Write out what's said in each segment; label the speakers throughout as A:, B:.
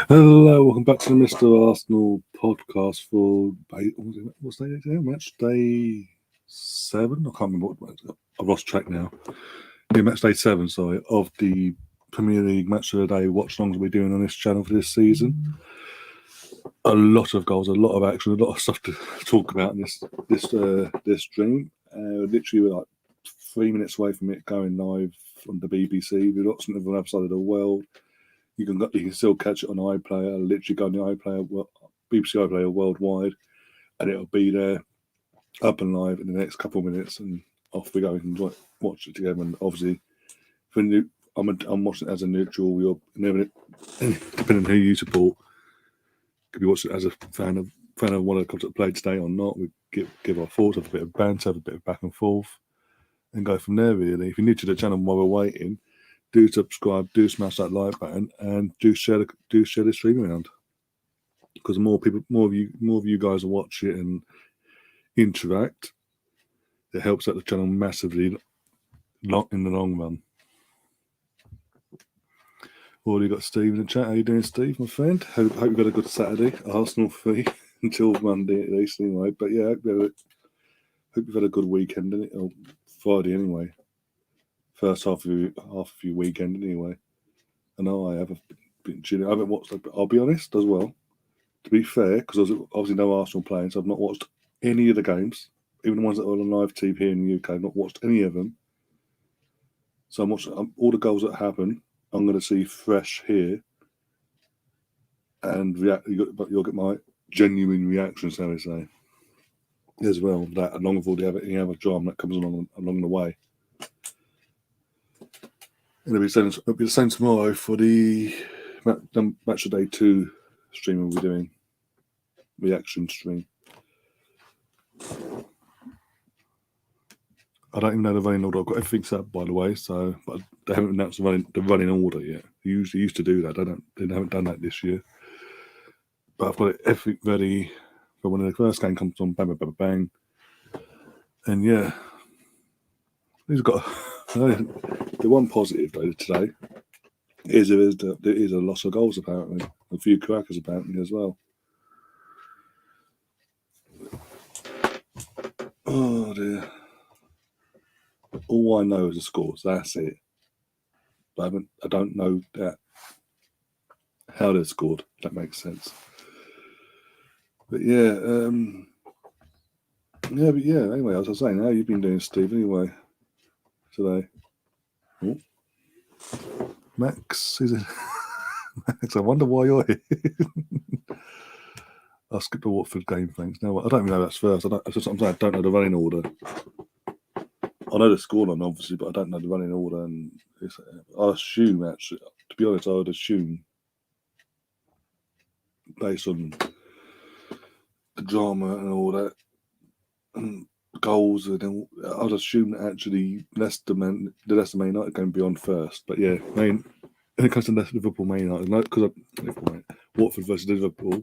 A: Hello, welcome back to the Mr. Arsenal podcast for what's day today? Match day 7. I can't remember what I've lost track now. Yeah, match day 7, sorry, of the Premier League match of the day watch longs we're doing on this channel for this season. A lot of goals, a lot of action, a lot of stuff to talk about in this stream. Literally, we're like 3 minutes away from it going live on the BBC. We've got something on the other side of the world. You can still catch it on iPlayer. Literally go on the iPlayer, BBC iPlayer worldwide, and it'll be there, up and live in the next couple of minutes, and off we go. We can watch it together. And obviously, I'm watching it as a neutral. You're never, depending on who you support, could be watching it as a fan of one of the clubs that played today or not. We give our thoughts, have a bit of banter, have a bit of back and forth, and go from there. Really, if you're new to the channel while we're waiting, do subscribe, do smash that like button, and do share the stream around. Because more of you guys will watch it and interact, it helps out the channel massively in the long run. Already got Steve in the chat. How you doing, Steve, my friend? Hope you've got a good Saturday. Arsenal free until Monday at least, anyway. But yeah, hope you've had a good weekend, or Friday anyway. First half of your weekend anyway. I know I haven't been tuning. I haven't watched. I'll be honest as well. To be fair, because there's obviously no Arsenal playing, so I've not watched any of the games, even the ones that are on live TV here in the UK. I've not watched any of them. So I'm watching all the goals that happen. I'm going to see fresh here, and you'll get my genuine reactions, how they say, as well. That along with all the other drama that comes along the way. It'll be the same tomorrow for the match of day 2 stream we'll be doing. Reaction stream. I don't even know the running order. I've got everything set up, by the way, but they haven't announced the running order yet. They usually used to do that. They haven't done that this year. But I've got everything ready for when the first game comes on. Bang, bang, bang, bang. And yeah, he's got the one positive though today is there is a loss of goals apparently, a few crackers apparently as well. Oh dear. All I know is the scores. That's it. But I don't know how they're scored. If that makes sense. But yeah, Anyway, as I was saying, how you been doing, Steve? Anyway, today. Oh. Max, is it? Max, I wonder why you're here. I'll skip the Watford game, thanks. No, I don't even know that's first. I'm saying I don't know the running order. I know the scoreline, obviously, but I don't know the running order. And I assume, actually, to be honest, I would assume, based on the drama and all that, and goals, and I'd assume that actually the Leicester Man United going to be on first. But yeah, when it comes to Liverpool Man United, because Watford versus Liverpool,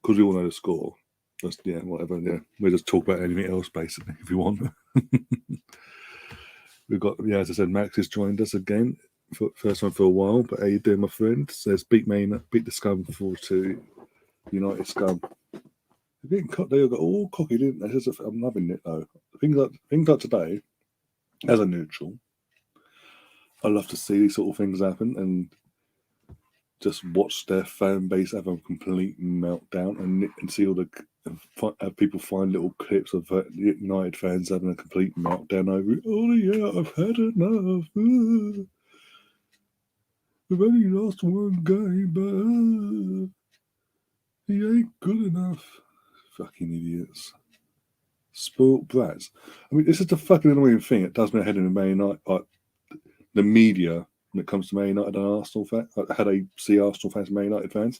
A: because we all know the score. Just whatever. Yeah, we'll just talk about anything else basically if you want. We've got, as I said, Max has joined us again for first time for a while. But how you doing, my friend? Says beat the Scum 4-2, United Scum. They got all cocky, didn't they? I'm loving it though. Things like today, as a neutral, I love to see these sort of things happen and just watch their fan base have a complete meltdown and see all the people find little clips of United fans having a complete meltdown over it. Oh yeah, I've had enough. We've only lost one game, but he ain't good enough. Fucking idiots. Spoilt brats. I mean, this is the fucking annoying thing. It does me head in Man United, like the media when it comes to Man United and Arsenal fans. Like how they see Arsenal fans and Man United fans.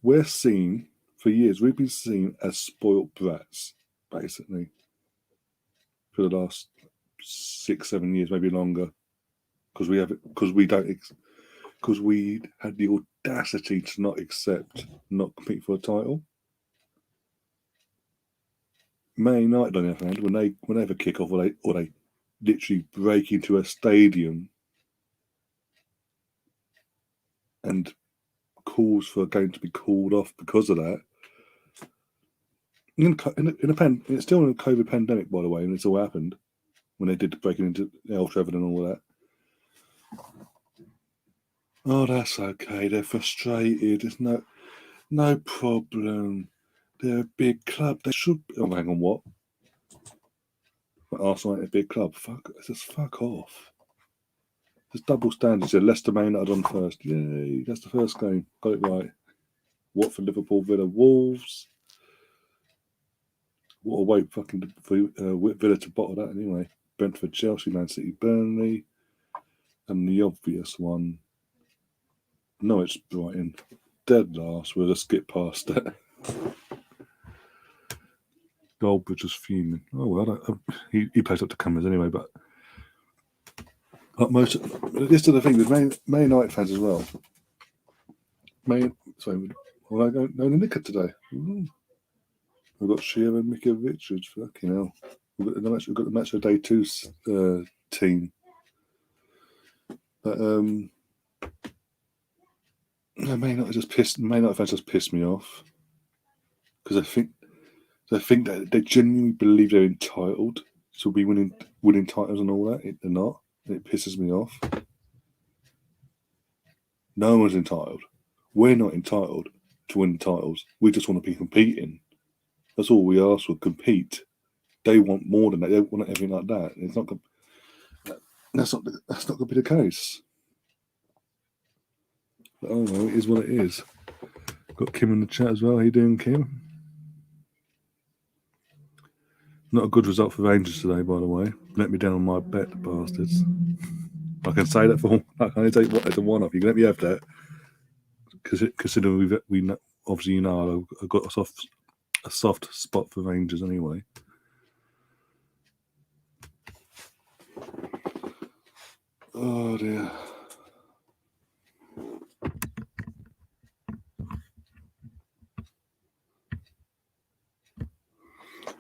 A: We're seen for years. We've been seen as spoilt brats, basically, for the last 6-7 years, maybe longer, because we had the audacity to not compete for a title. Man United, on the other hand, when they have a kick off or they literally break into a stadium and calls for a game to be called off because of that. It's still in a COVID pandemic, by the way, and it's all happened when they did breaking into Old Trafford and all that. Oh, that's okay. They're frustrated. There's no problem. They're a big club. They should be. Oh, hang on, what? But Arsenal ain't a big club. Just fuck off. There's double standards here. Leicester Man United on first. Yay, that's the first game. Got it right. Watford, Liverpool, Villa, Wolves. What a way for Villa to bottle that anyway. Brentford, Chelsea, Man City, Burnley. And the obvious one, Norwich, Brighton. Dead last. We'll just skip past that. Goldbridge was fuming. Oh, well, he plays up to cameras anyway, but this is the thing with Man United fans as well. No Nicker today. Ooh. We've got Shearer and Mika Richards. Fucking hell. We've got the match of day 2 team. But Man United fans just pissed me off because I think that they genuinely believe they're entitled to be winning titles and all that. They're not. And it pisses me off. No one's entitled. We're not entitled to win titles. We just want to be competing. That's all we ask for. Compete. They want more than that. They want everything like that. It's not. That's not going to be the case. But, oh no, it is what it is. Got Kim in the chat as well. How you doing, Kim? Not a good result for Rangers today, by the way. Let me down on my bet, the bastards. I can say that for. I can only take what as a one-off. You can let me have that. Considering we obviously I've got a soft spot for Rangers anyway. Oh dear.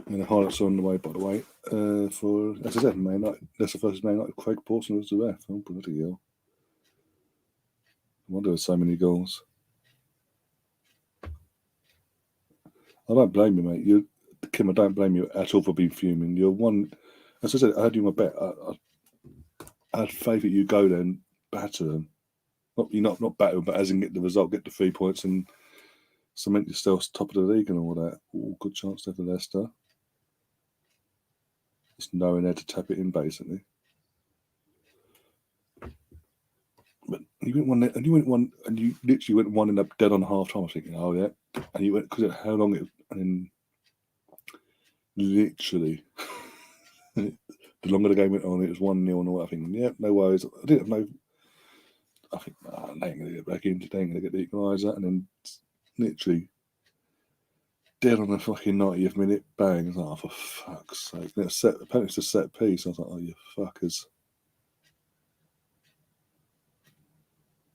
A: And the highlights are on the way, by the way. For, as I said, Man United. That's the first Man United. Craig Pawson was the ref. Oh, bloody hell. I wonder there's so many goals. I don't blame you, mate. Kim, I don't blame you at all for being fuming. You're one. As I said, I had you in my bet. I had faith that you go there and batter them. Not batter them, but as in get the result, get the 3 points, and cement yourself top of the league and all that. Ooh, good chance there for Leicester. Just knowing there to tap it in, basically. But you went one, and you literally went one and up dead on half time. I was thinking, oh yeah, and you went because of how long it, and then literally the longer the game went on, it was 1-0 and all that. I think, yeah, no worries. I didn't have no. I think they ain't gonna get back in. They ain't gonna get the equaliser, and then literally dead on the fucking 90th minute, bang! It's like, oh, for fuck's sake! Apparently it's a set piece. I was like, oh, you fuckers.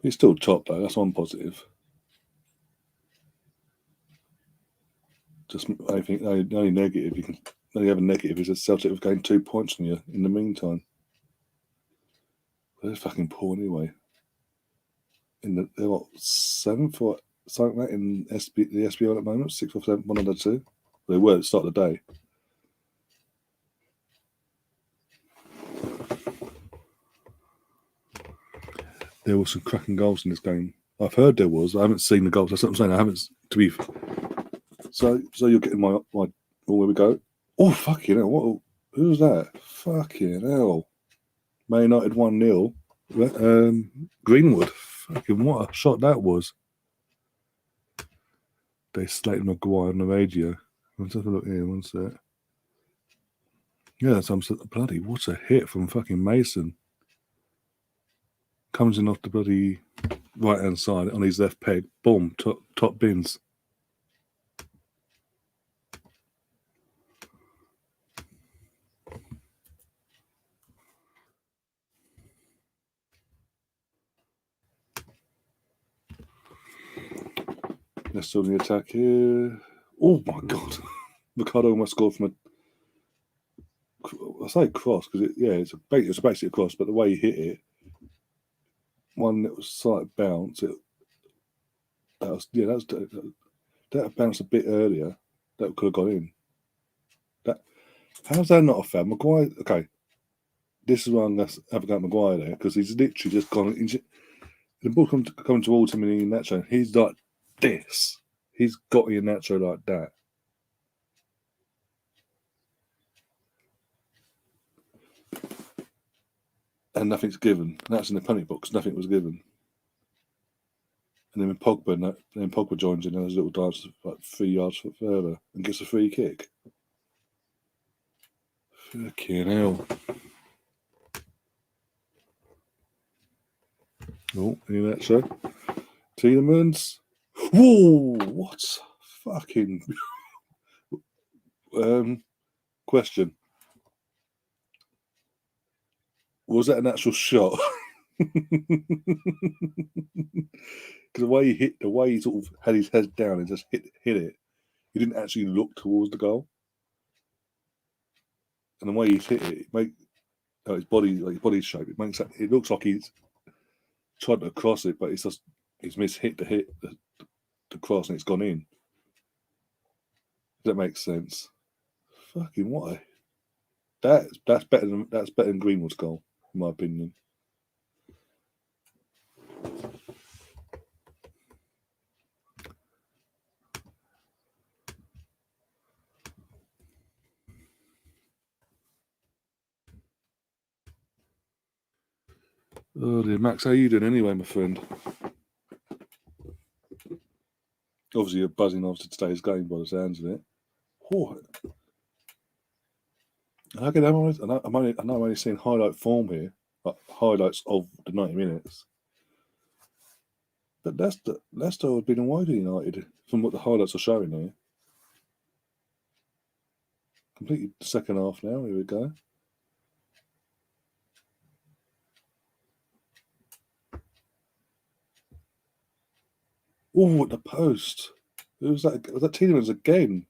A: He's still top though. That's one positive. Just I think the only negative you can only have a negative is that Celtic have gained 2 points from you in the meantime. They're fucking poor anyway. They're what, 7th or something like that in the SBL at the moment, 6th or 7th, one of the two. They were at the start of the day. There were some cracking goals in this game. I've heard there was. I haven't seen the goals. That's what I'm saying. I haven't. To be. So you're getting my. Oh, where we go? Oh, fucking hell! What? Who's that? Fucking hell! Man United 1-0. Greenwood. Fucking what a shot that was. They slated Maguire on the radio. Let's have a look here. One sec. Yeah, some bloody. What a hit from fucking Mason. Comes in off the bloody right hand side on his left peg. Boom, top bins. Let's still the attack here. Oh my god. Ricardo almost scored from I say cross because it's basically a cross, but the way he hit it, one that was slight bounce, That bounced a bit earlier. That could have gone in. How's that not a foul? Maguire, okay. This is why I'm going to have a go at Maguire there, because he's literally just gone. The ball coming towards him in Nacho. He's like this. He's got in Nacho like that. And nothing's given. That's in the penalty box. Nothing was given. And then when Pogba joins in, and there's a little dance like 3 yards further and gets a free kick. Fucking hell. Oh, in that show. Tielemans. Whoa! What? Fucking. Question. Was that an actual shot? Because the way he sort of had his head down and just hit it, he didn't actually look towards the goal. And the way he's hit it, his body shape, it looks like he's tried to cross it, but he's mishit the cross and it's gone in. That makes sense. Fucking what? That's better than Greenwood's goal, in my opinion. Oh dear, Max, how you doing anyway, my friend? Obviously, you're buzzing after today's game by the sounds of it. What? I know I'm only seeing highlight form here, like highlights of the 90 minutes. But Leicester have been away to United from what the highlights are showing here. Completely second half now. Here we go. Oh, at the post. Who was that? Was that Tielemans again?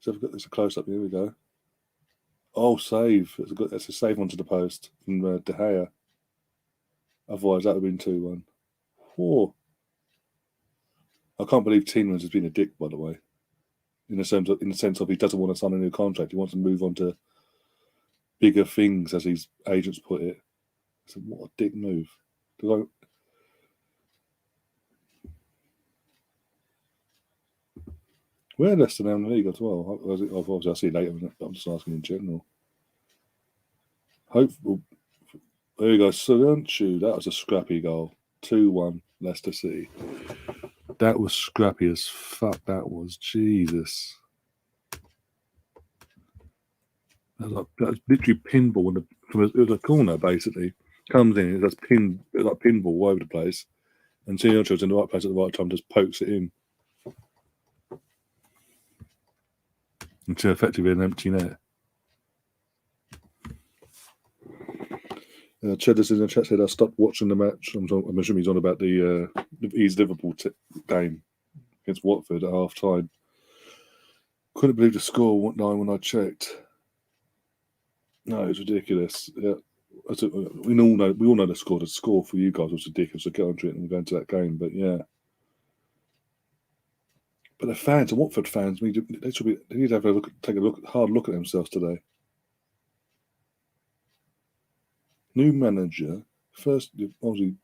A: So there's a close up. Here we go. Oh, save. That's a save onto the post from De Gea. Otherwise, that would have been 2-1. Oh. I can't believe Tielemans has been a dick, by the way. In the sense of he doesn't want to sign a new contract. He wants to move on to bigger things, as his agents put it. So what a dick move. We're Leicester now in the league as well. Obviously, I'll see you later, but I'm just asking in general. Hopeful. There you go, Söyüncü. That was a scrappy goal. 2-1, Leicester City. That was scrappy as fuck, that was. Jesus. That was literally pinball it was a corner, basically. Comes in, it does like pinball all over the place. And Söyüncü's in the right place at the right time, just pokes it in. Into effectively an empty net. Cheddar's in the chat said I stopped watching the match. I'm assuming he's on about the East Liverpool game against Watford at half time. Couldn't believe the score went 9 when I checked. No, it's ridiculous. Yeah, we all know the score. The score for you guys was ridiculous. So get on to it and go into that game. But yeah, but the fans, the Watford fans, they need to have a hard look at themselves today. New manager. First, obviously,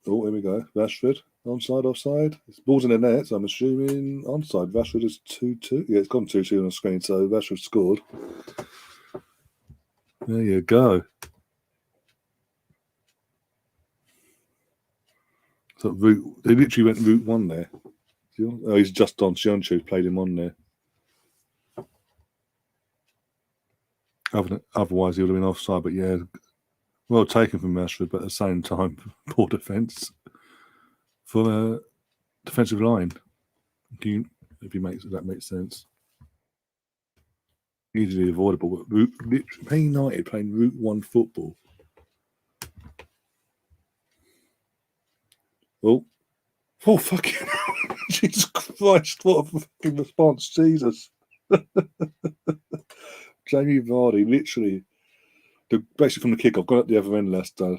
A: oh, here we go. Rashford, onside, offside. It's balls in the net, so I'm assuming onside. Rashford is 2-2. Yeah, it's gone 2-2 on the screen, so Rashford scored. There you go. So they literally went route 1 there. Oh, he's just on. Söyüncü played him on there. Otherwise, he would have been offside, but yeah, well taken from Rashford, but at the same time, poor defence for the defensive line. If that makes sense. Easily avoidable, but playing United, playing Route 1 football. Oh, fucking Jesus Christ, what a fucking response, Jesus. Jamie Vardy, literally, basically from the kick-off, gone up the other end, Leicester.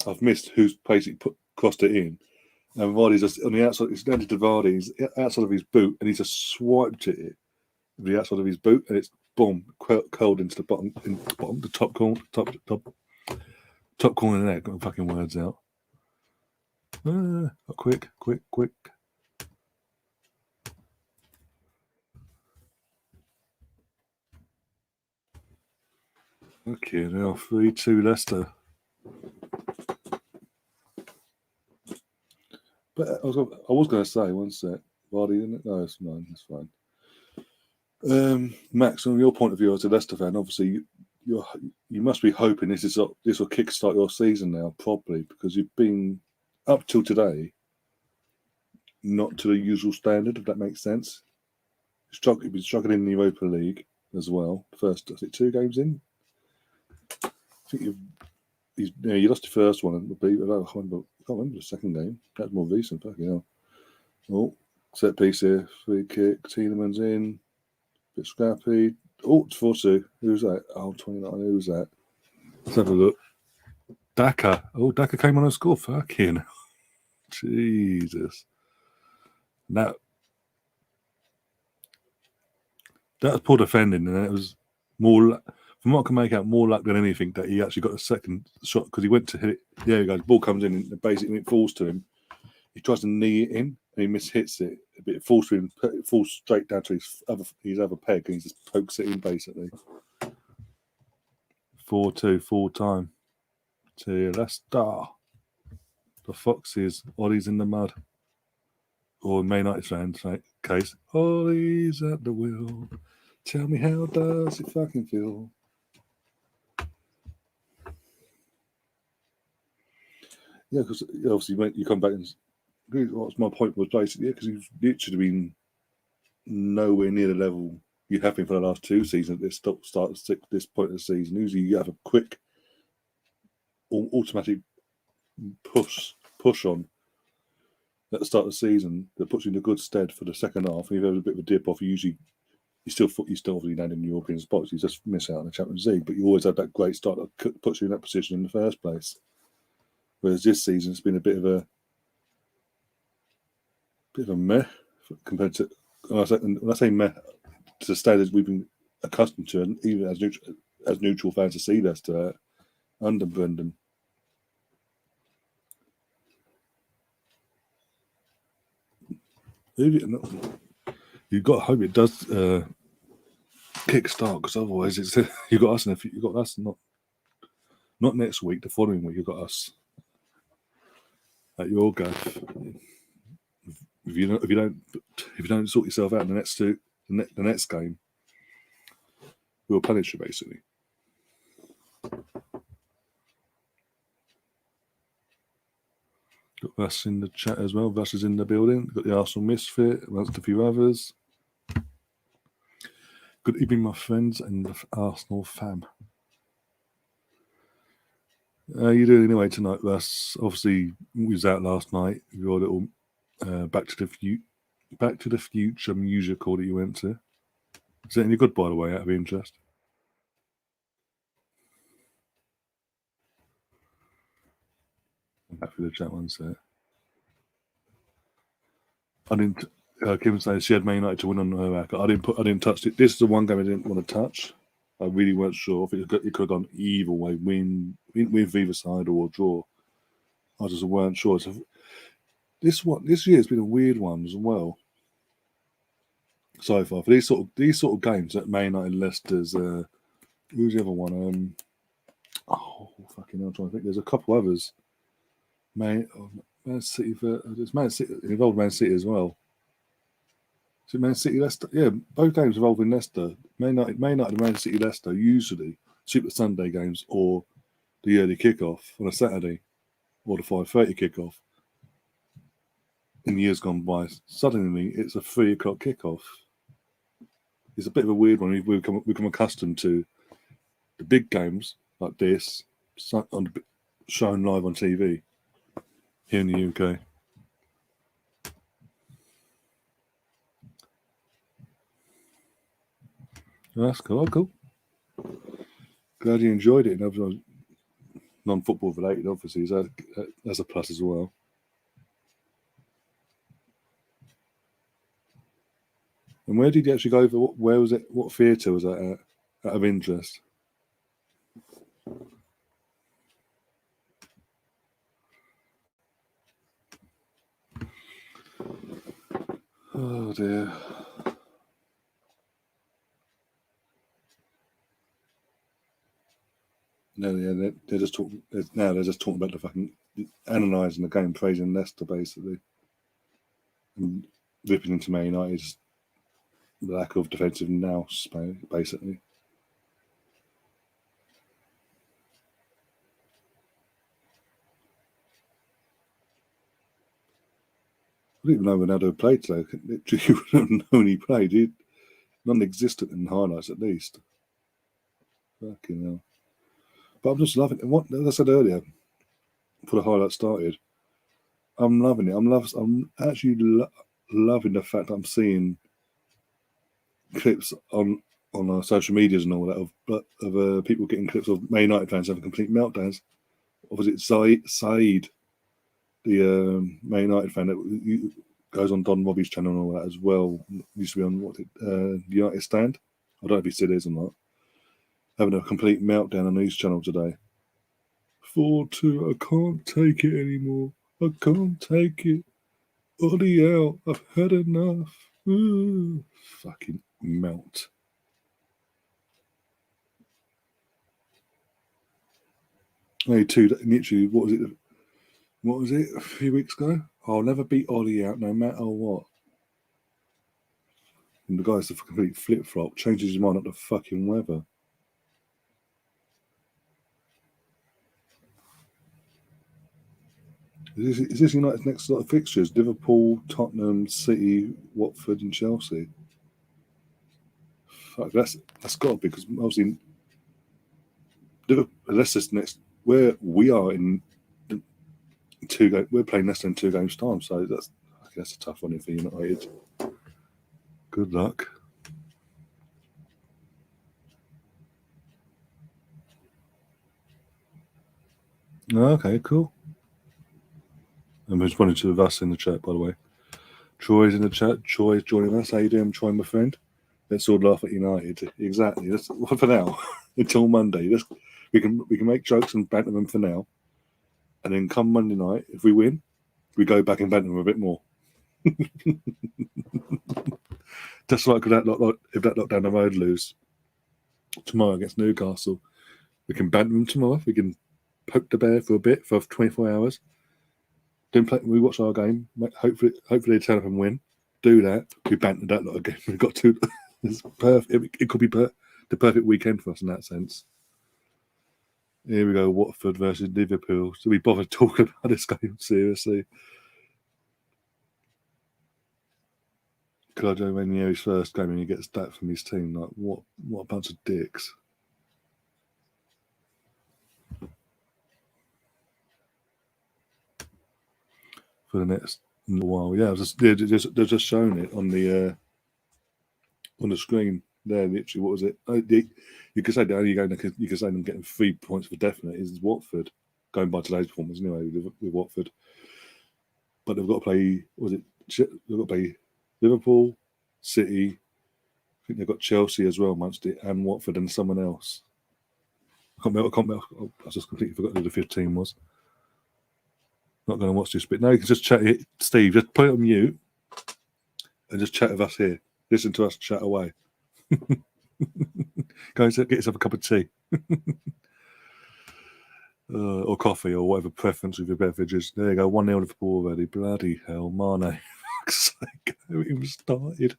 A: I've missed who's basically crossed it in. And Vardy's just on the outside. It's down to Vardy. He's outside of his boot, and he's just swiped it with the outside of his boot, and it's boom, curled into the the top corner there. Got the fucking words out. Quick. Okay, now 3-2 Leicester. But I was going to say, one sec, Vardy, isn't it? No, it's fine. That's fine. Max, from your point of view as a Leicester fan, obviously you must be hoping this will kickstart your season now properly, because you've been up till today not to the usual standard, if that makes sense. You've been struggling in the Europa League as well. First, I think 2 games in. I think you lost the first one. I can't remember the second game. That's more recent. Fucking hell. Oh, set piece here. Free kick. Tielemans in. Bit scrappy. Oh, it's 4-2. Who's that? Oh, 29. Who's that? Let's have a look. Daka. Oh, Daka came on and scored. Fucking hell. Jesus. That was poor defending, and it was more, from what I can make out, more luck than anything that he actually got a second shot, because he went to hit it. There you go. The ball comes in, and basically it falls to him. He tries to knee it in, and he mishits it a bit. It falls to him, it falls straight down to his other peg, and he just pokes it in basically. 4-2, full time to Leicester. The Foxes, Ollie's in the mud. Or Man United fans, right? Case, Ollie's at the wheel. Tell me, how does it fucking feel? Yeah, because obviously when you come back and what's my point was basically, because he's literally been nowhere near the level you have been for the last 2 seasons. At this start at this point of the season, usually you have a quick, automatic push on at the start of the season that puts you in a good stead for the second half. And if you have a bit of a dip off, you still obviously land in the European spots. You just miss out on the Champions League, but you always have that great start that puts you in that position in the first place. Whereas this season, it's been a bit of a meh compared to, when I say meh, to the standards we've been accustomed to, and even as neutral fans to see Leicester under Brendan. You've got to hope it does kick-start, because otherwise you've got us, and if you've got us not next week, the following week you've got us at your gaff. If you don't sort yourself out in the next game, we'll punish you basically. Got Russ in the chat as well. Russ is in the building. Got the Arsenal Misfit amongst a few others. Good evening, my friends and the Arsenal fam. How you doing anyway tonight, Russ? Obviously, we was out last night. Your little Back to the Future musical that you went to. Is it any good, by the way, out of interest? I'm happy the chat one set. I didn't. Kim saying she had Man United to win on her back. I didn't touch it. This is the one game I didn't want to touch. I really weren't sure if it could have gone either way, win either side or draw. I just weren't sure. So this year has been a weird one as well. So far, for these sort of games at Man United, Leicester's. Who's the other one? Fucking hell! I'm trying to think. There's a couple others. Man City. It's Man City. It involved Man City as well. Is it Man City, Leicester? Yeah, both games involving Leicester. Man United and Man City, Leicester usually Super Sunday games or the early kickoff on a Saturday or the 5:30 kickoff. In years gone by, suddenly it's a 3 o'clock kickoff. It's a bit of a weird one. We've become accustomed to the big games like this shown live on TV here in the UK. That's cool. Glad you enjoyed it. non-football related, obviously, so that's a plus as well. And where did you actually go for? Where was it? What theatre was that at? Out of interest. Oh dear. No, yeah, they're just talking. Now they're just talking about the fucking analysing the game, praising Leicester basically, and ripping into Man United's lack of defensive nous, basically. I didn't even know Ronaldo played today. You wouldn't know when he played. He non-existent in highlights, at least. Fucking hell. But I'm just loving it. What as I said earlier, before the highlights started, I'm loving it. I'm actually loving the fact that I'm seeing clips on social medias and all that of people getting clips of Man United fans having complete meltdowns. Or was it Saeed, the Man United fan that goes on Don Robbie's channel and all that as well? Used to be on United Stand. I don't know if he still is or not. Having a complete meltdown on his channel today. 4-2, I can't take it anymore. I can't take it. Ollie out. I've had enough. Ooh, fucking melt. Literally, what was it a few weeks ago? I'll never beat Ollie out no matter what. And the guy's a complete flip-flop, changes his mind at the fucking weather. Is this United's next lot of fixtures? Liverpool, Tottenham, City, Watford and Chelsea. Fuck, that's got to be, because obviously Leicester's next, where we are in 2 games, we're playing Leicester in 2 games time, so that's a tough one for United. Good luck. Okay, cool. I'm responding to us in the chat, by the way. Troy's in the chat. Troy's joining us. How you doing, Troy, my friend? Let's all laugh at United. Exactly. That's for now. Until Monday. We can make jokes and banter them for now, and then come Monday night, if we win, we go back and banter them a bit more. Just like if that lot down the road lose tomorrow against Newcastle, we can banter them tomorrow. We can poke the bear for a bit for 24 hours. Then we watch our game. Hopefully they turn up and win. Do that. We banter that lot again. We've got to. It's perfect. It could be the perfect weekend for us in that sense. Here we go. Watford versus Liverpool. So we bother talking about this game seriously. Claudio Ranieri's first game and he gets that from his team. Like what a bunch of dicks. For the next while, yeah, they're just showing it on the screen there. Literally, what was it? You could say the only game you could say them getting 3 points for definite is Watford, going by today's performance anyway with Watford. But they've got to play. They've got to play Liverpool, City. I think they've got Chelsea as well amongst it, and Watford and someone else. I just completely forgot who the 5th team was. Not going to watch this bit. No, you can just chat it. Steve, just put it on mute and just chat with us here. Listen to us chat away. Go and get yourself a cup of tea. Or coffee or whatever preference of your beverages. There you go. 1-0 Liverpool already. Bloody hell. Mane. Fuck's sake. It was started.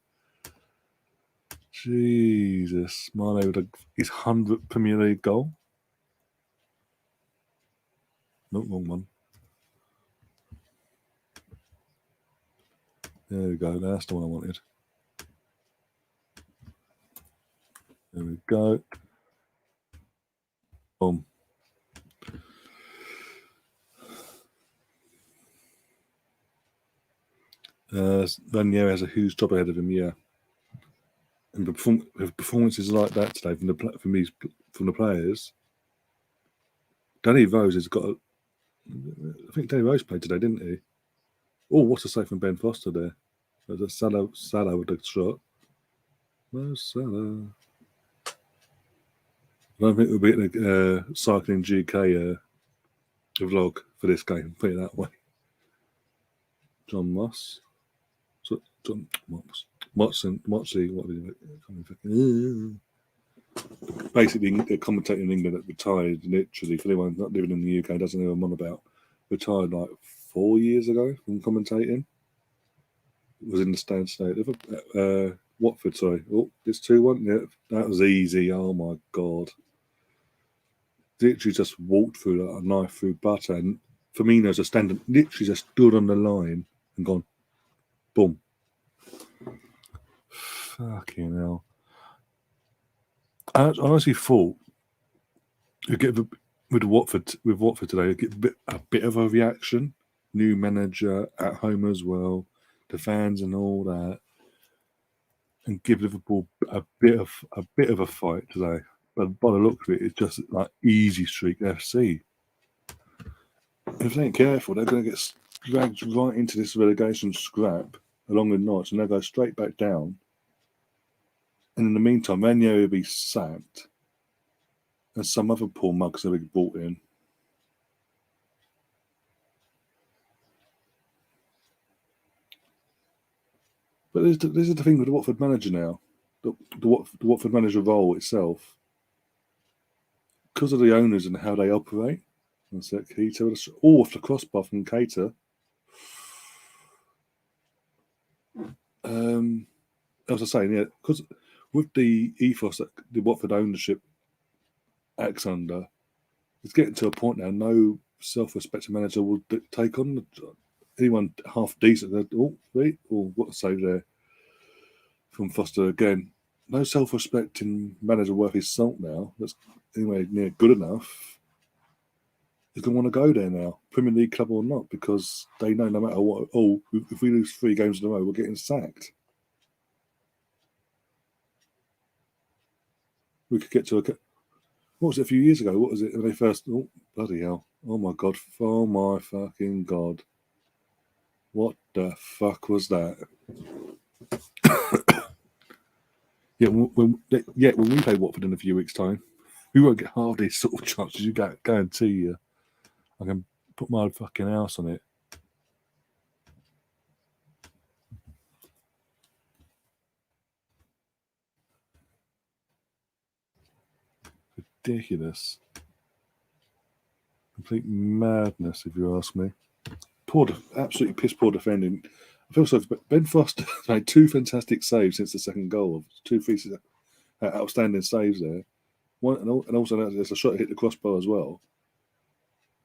A: Jesus. Mane with his 100th Premier League goal. Not wrong one. There we go. That's the one I wanted. There we go. Boom. Ranieri has a huge job ahead of him, yeah. And with performances like that today from the players, Danny Rose has got. I think Danny Rose played today, didn't he? Oh, what's a save from Ben Foster there? There's a Salah with the shot. No Salah. I don't think we'll be in a cycling GK vlog for this game. Put it that way. John Moss. John Watson. Moxley. What was it? Basically, the commentator in England that retired, literally, for anyone not living in the UK, doesn't know what I'm on about, retired like 4 years ago from commentating. Was in the stand state. Watford, sorry. Oh, it's 2-1. Yeah, that was easy. Oh my God. Literally just walked through like a knife through butter. And Firmino's just standing, literally just stood on the line and gone, boom. Fucking hell. I honestly thought you'd get with Watford today, you'd get a bit of a reaction. New manager at home as well, the fans and all that, and give Liverpool a bit of a fight today. But by the look of it, it's just like easy streak FC. If they ain't careful, they're going to get dragged right into this relegation scrap along with Norwich, and they'll go straight back down. And in the meantime, Ranieri will be sacked, and some other poor mugs will be brought in. But this is the thing with the Watford manager now. The Watford manager role itself, because of the owners and how they operate. That's it, Keita. Oh, off the crossbar from Keita. As I was saying, yeah, because with the ethos that the Watford ownership acts under, it's getting to a point now. No self-respecting manager will take on anyone half decent. Oh, what a save there from Foster again. No self-respecting manager worth his salt now. That's anyway near good enough. Is going to want to go there now, Premier League club or not, because they know no matter what. Oh, if we lose 3 games in a row, we're getting sacked. We could get to what was it a few years ago? What was it when they first? Oh, bloody hell! Oh my God! Oh my fucking God! What the fuck was that? When we play Watford in a few weeks' time, we won't get half these sort of chances. You guarantee you. I can put my fucking house on it. Ridiculous. Complete madness, if you ask me. Absolutely piss poor defending. I feel sorry for Ben Foster made 2 fantastic saves since the second goal. 2 outstanding saves there. And also there's a shot that hit the crossbar as well.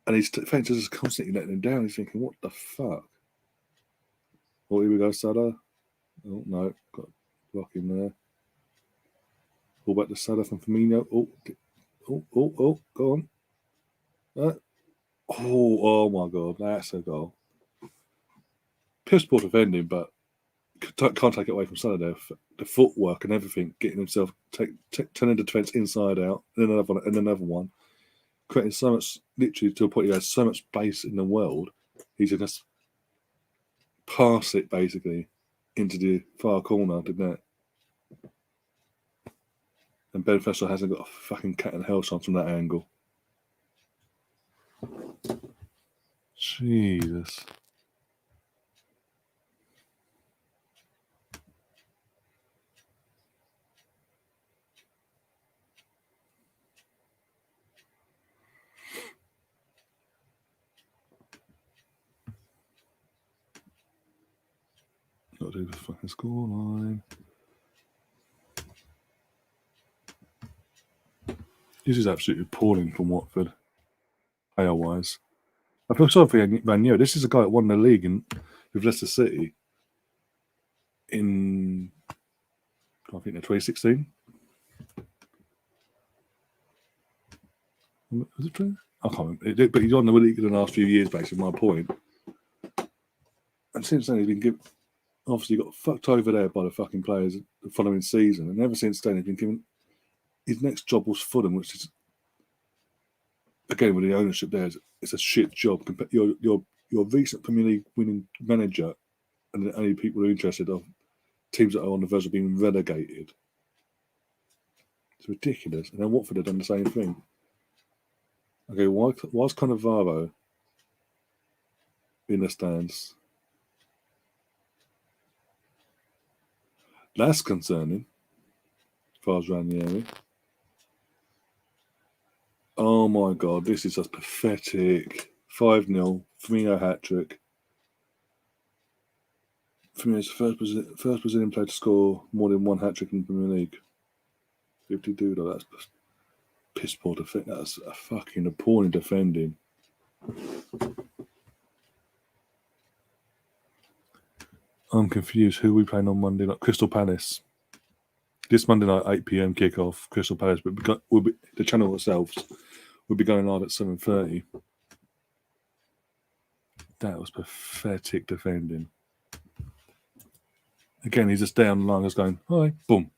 A: And his defenders is constantly letting him down. He's thinking, what the fuck? Oh, here we go, Salah. Oh, no. Got a block in there. Ball back to Salah from Firmino. Oh, go on. Oh my God, that's a goal. Piss poor defending, but can't take it away from Salah there. The footwork and everything, getting himself turning the defence inside out, and another one, creating so much, literally to a point he has so much space in the world, he should just pass it basically into the far corner, didn't it? And Ben Foster hasn't got a fucking cat and hell chance from that angle. Jesus. Got to do the fucking scoreline. This is absolutely appalling from Watford, player-wise. I feel sorry for Ranieri. This is a guy that won the league with Leicester City in, I think, 2016. Was it true? I can't remember. But he's won the league in the last few years, basically, my point. And since then, he's been obviously got fucked over there by the fucking players the following season. And ever since then, he's been given his next job was Fulham, which is again with the ownership there, it's a shit job. You're a recent Premier League winning manager, and the only people who are interested are teams that are on the verge of being relegated. It's ridiculous. And then Watford have done the same thing. Okay, why's Cannavaro in the stands? That's concerning, as far as Ranieri. Oh my God, this is just pathetic. 5-0, Firmino hat-trick. Firmino's first Brazilian player to score more than one hat-trick in the Premier League. 52, though, that's piss poor defense. That's a fucking appalling defending. I'm confused. Who are we playing on Monday night? Crystal Palace. This Monday night, 8 p.m. kickoff, Crystal Palace. But the channel itself will be going live at 7:30. That was pathetic defending. Again, he's just down the line, just going, hi, boom.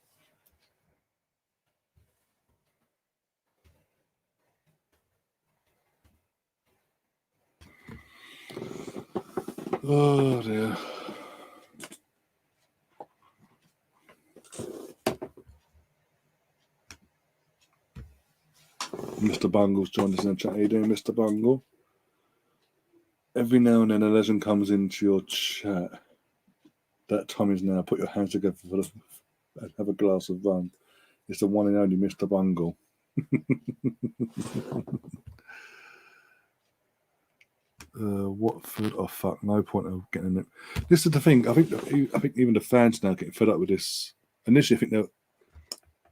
A: Oh dear. Mr. Bungle's joined us in the chat. How you doing, Mr. Bungle? Every now and then a legend comes into your chat. That time is now. Put your hands together and have a glass of rum. It's the one and only Mr. Bungle. Watford, oh fuck, no point of getting it. This is the thing. I think even the fans now getting fed up with this. Initially, I think they're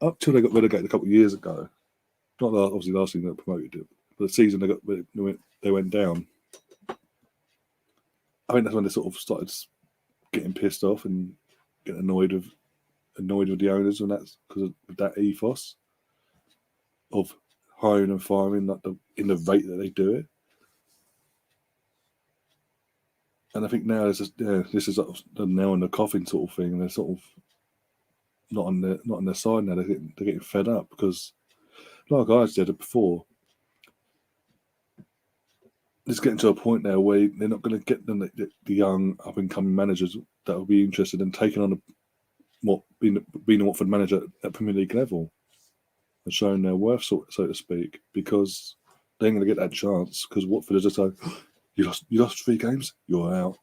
A: up till they got relegated a couple of years ago. Not obviously last season they promoted it, but the season they went down. I think that's when they sort of started getting pissed off and getting annoyed with the owners, and that's because of that ethos of hiring and firing in the rate that they do it. And I think now this is sort of the nail in the coffin sort of thing, and they're sort of not on their side now. They're getting fed up because, like I said before, it's getting to a point now where they're not going to get the young up and coming managers that will be interested in taking on being a Watford manager at Premier League level and showing their worth, so to speak, because they ain't going to get that chance because Watford is just like, you lost 3 games, you're out.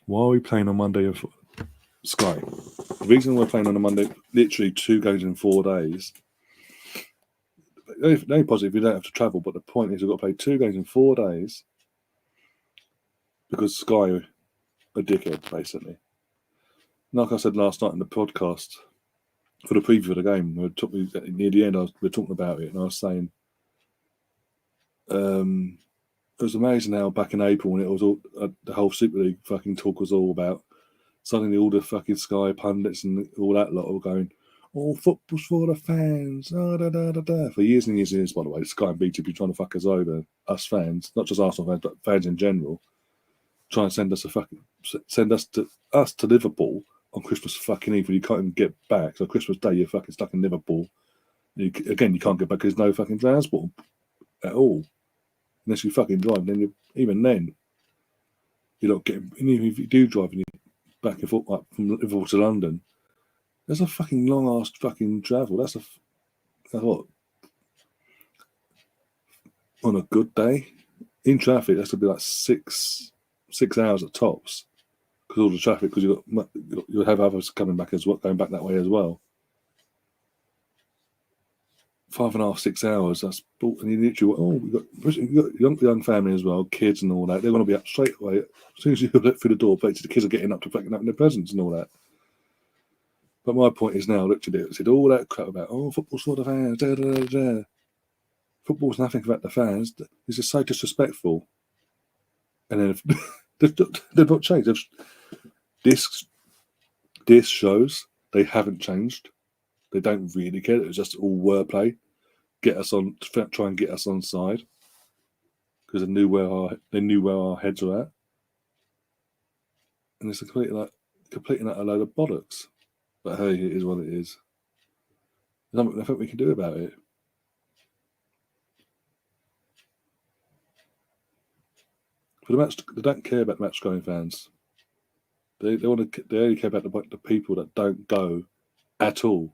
A: Why are we playing on Monday of Sky? The reason we're playing on a Monday, literally 2 games in 4 days. Very positive, you don't have to travel, but the point is we've got to play 2 games in 4 days because Sky are dickheads, basically. Like I said last night in the podcast, for the preview of the game, near the end, we were talking about it, and I was saying it was amazing how back in April when it was all the whole Super League fucking talk was all about, suddenly all the fucking Sky pundits and all that lot were going, oh, football's for the fans, for years and years and years, by the way. Sky and BT be trying to fuck us over, us fans, not just Arsenal fans, but fans in general, trying to send us to Liverpool on Christmas fucking Eve when you can't even get back. So Christmas Day, you're fucking stuck in Liverpool. You can't get back because there's no fucking transport at all. Unless you fucking drive, then you're not getting, even if you do drive and you're back and forth like, from Liverpool to London, there's a fucking long ass fucking travel. That's what? On a good day, in traffic, that's gonna be like 6 hours at tops. Because all the traffic, because you'll have others coming back as well, going back that way as well. 5.5, 6 hours. That's and you literally. We've got young family as well, kids and all that. They're going to be up straight away as soon as you let through the door. Basically, the kids are getting up to fucking open their presents and all that. But my point is now, looked at it, said all that crap about football's for the fans. Football's nothing about the fans. This is so disrespectful. And then they've not changed. This shows they haven't changed. They don't really care. It was just all wordplay. Try and get us on side because they knew where our heads were at, and it's completely a load of bollocks. But hey, it is what it is. There's nothing we can do about it. For the match, they don't care about match going fans. They want to. They only care about the people that don't go at all,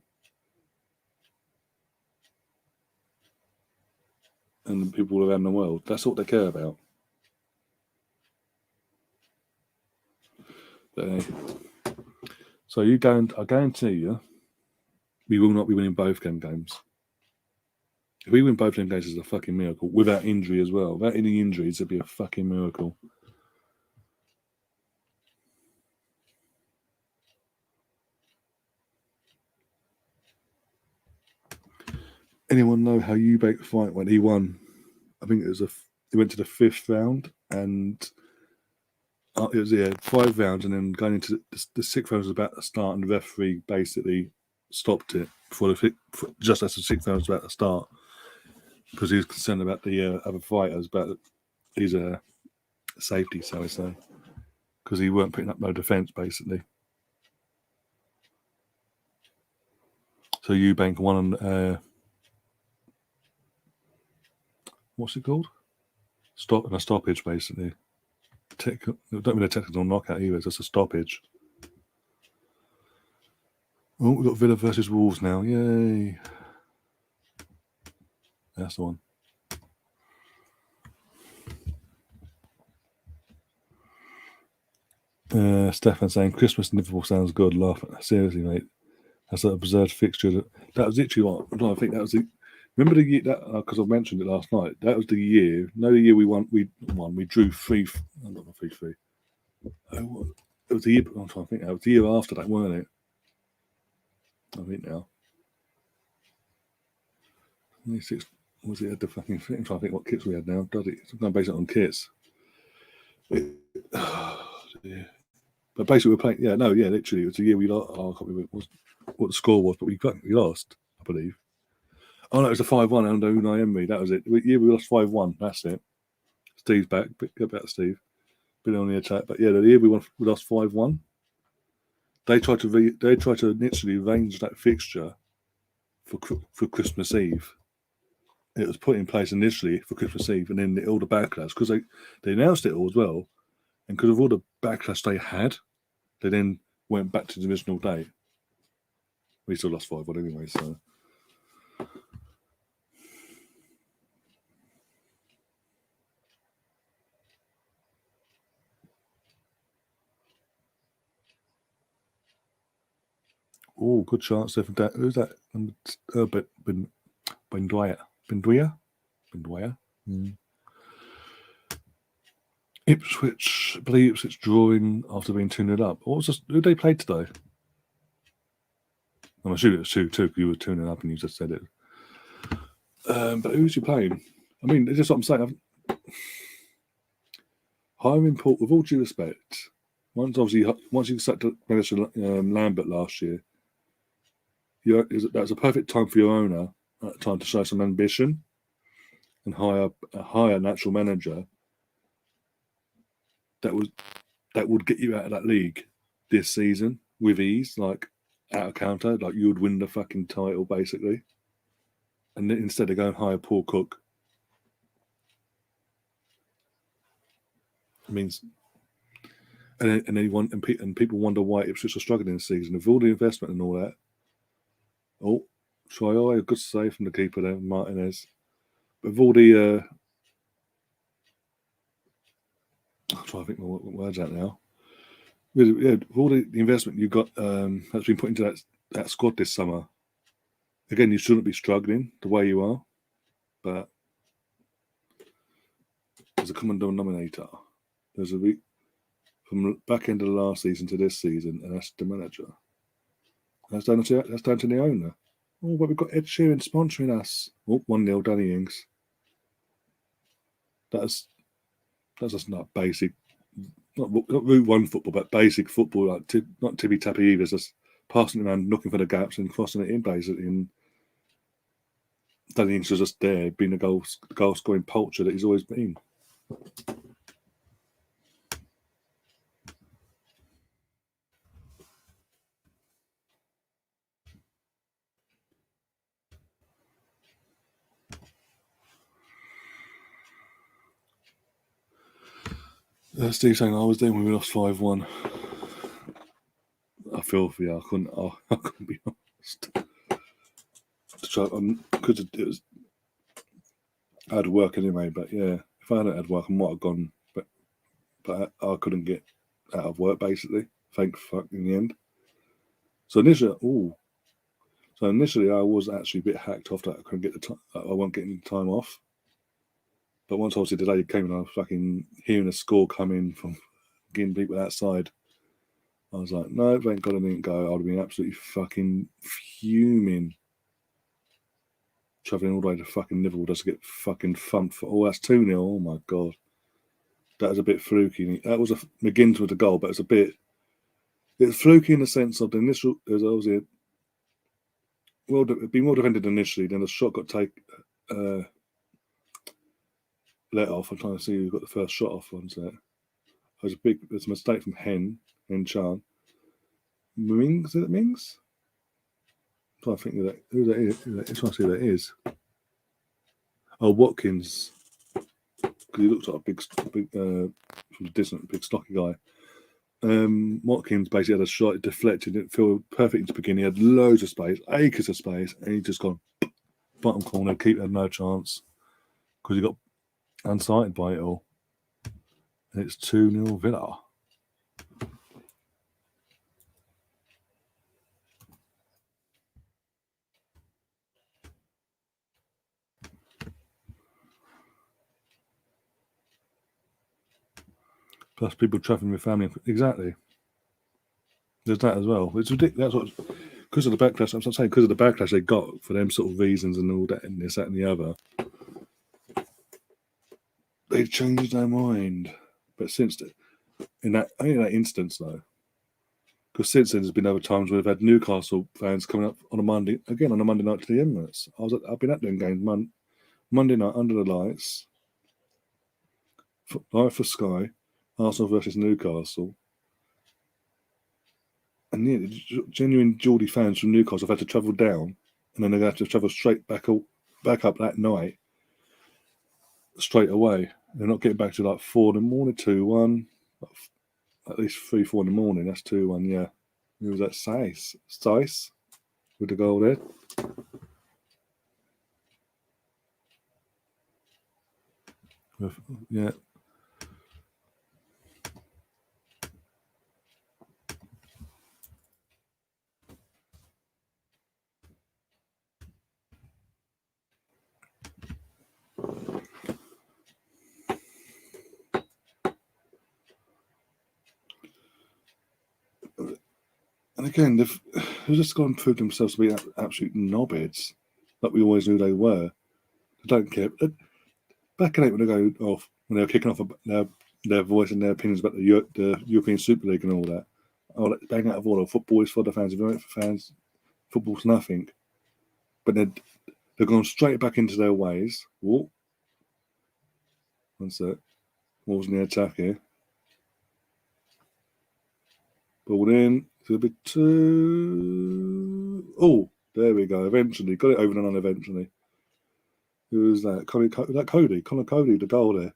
A: and the people around the world. That's what they care about. But, so I guarantee you, we will not be winning both games. If we win both them games, it's a fucking miracle. Without injury as well. Without any injuries, it'd be a fucking miracle. Anyone know how Eubank fight went? He won. I think it was he went to the 5th round, and it was 5 rounds, and then going into the 6th round was about to start, and the referee basically stopped it just as the 6th round was about to start, because he was concerned about the other fighters, about his safety, so I say, because he weren't putting up no defence basically. So Eubank won on what's it called? A stoppage basically. Don't mean a technical knockout either. It's just a stoppage. Oh, we've got Villa versus Wolves now. Yay! That's the one. Stefan saying Christmas in Liverpool sounds good. Laugh. Seriously, mate. That's an absurd fixture. That was literally what I think that was the. Remember the year that because I mentioned it last night. That was the year. No, the year we won. We drew 3. Not 3-3. Oh, it was the year. I'm trying to think. It was the year after that, weren't it? I think now. 26. Was it the fucking thing? I'm trying to think what kits we had now. Does it? I'm going to base it on kits. Yeah. But basically, we're playing. Yeah, no, yeah, literally, it was the year we lost. I can't remember what the score was, but we lost, I believe. Oh no, it was a 5-1 under Unai Emery. That was it. The year we lost 5-1. That's it. Steve's back. Get back to Steve. Been on the attack, but yeah, the year we lost 5-1. They tried to literally arrange that fixture for Christmas Eve. It was put in place initially for Christmas Eve, and then all the backlash, because they announced it all as well, and because of all the backlash they had, they then went back to the original date. We still lost 5-1 anyway, so. Oh, good chance there for that. Who's that? Benduia. Ipswich, I believe Ipswich drawing after being 2-0 up. Who they played today? I'm assuming it was 2-2 because you were 2-0 up and you just said it. But who's you playing? I mean, it's just what I'm saying. Hiring Port, with all due respect, once you set to Manager Lambert last year, that's a perfect time for your owner at the time to show some ambition and hire a natural manager that would get you out of that league this season with ease, like out of counter, like you would win the fucking title basically. And instead of going hire Paul Cook, it means, and people wonder why Ipswich are struggling this season with all the investment and all that. Oh, Troy, a good save from the keeper there, Martinez. But with all the I'm trying to think what words out now. Yeah, with all the investment you got that's been put into that squad this summer. Again, you shouldn't be struggling the way you are, but there's a common denominator. There's a week from back end of the last season to this season, and that's the manager. That's down to the owner. Oh, but we've got Ed Sheeran sponsoring us. Oh, 1-0, Danny Ings. That's just not basic, not Route 1 football, but basic football, like not tippy tappy either. It's just passing it around, looking for the gaps and crossing it in basically. And Danny Ings was just there, being the goal scoring poacher that he's always been. Steve saying I was there when we lost 5-1. I feel for you. I couldn't be honest. Because it was I had work anyway. But yeah, if I hadn't had work, I might have gone. But I couldn't get out of work basically. Thank fuck in the end. So initially, I was actually a bit hacked off that I couldn't get the time. I wasn't getting the time off. But once obviously the day came and I was fucking hearing a score come in from getting people outside, I was like, no, thank God I didn't go. I'd have been absolutely fucking fuming. Travelling all the way to fucking Liverpool just to get fucking thumped for, that's 2-0. Oh my God. That was a bit fluky. That was McGinn with the goal, but it's fluky in the sense of the initial, there's obviously it'd be more defended initially, then the shot got let off. I'm trying to see who got the first shot off on set. There's a mistake from Hen Chan. Mings, is it Mings? I'm trying to think who that is. I'm trying to see who that is. Oh, Watkins. Because he looks like a big from a distance, big stocky guy. Watkins basically had a shot, it deflected, it felt perfect into the beginning. He had loads of space, acres of space, and he just gone bottom corner. Keeper had no chance because he got unsighted by it all. And it's 2-0 Villa. Plus people travelling with family. Exactly. There's that as well. It's ridiculous. That's what, because of the backlash. I'm saying because of the backlash they got for them sort of reasons and all that and this, that, and the other. They changed their mind. But since in that instance though, because since then there's been other times where we've had Newcastle fans coming up on a Monday night to the Emirates. I've been at them games Monday night under the lights, live for Sky, Arsenal versus Newcastle. And yeah, genuine Geordie fans from Newcastle have had to travel down, and then they're going to have to travel straight back up that night, straight away. They're not getting back to like 4 in the morning, 2-1, at least 3-4 in the morning. That's 2-1. Yeah, who was that? Sice with the goal there. Yeah. And again, they've just gone and proved themselves to be absolute knobheads, like we always knew they were. They don't care. Back in it when they were kicking off their voice and their opinions about the European Super League and all that. Oh, bang out of order. Football is for the fans. If you for fans, football's nothing. But they've gone straight back into their ways. Whoa. One sec. What was in the attack here? Ball in. It's a bit too. Oh, there we go. Eventually. Got it over and on eventually. Who was that? Connor Cody, the goal there.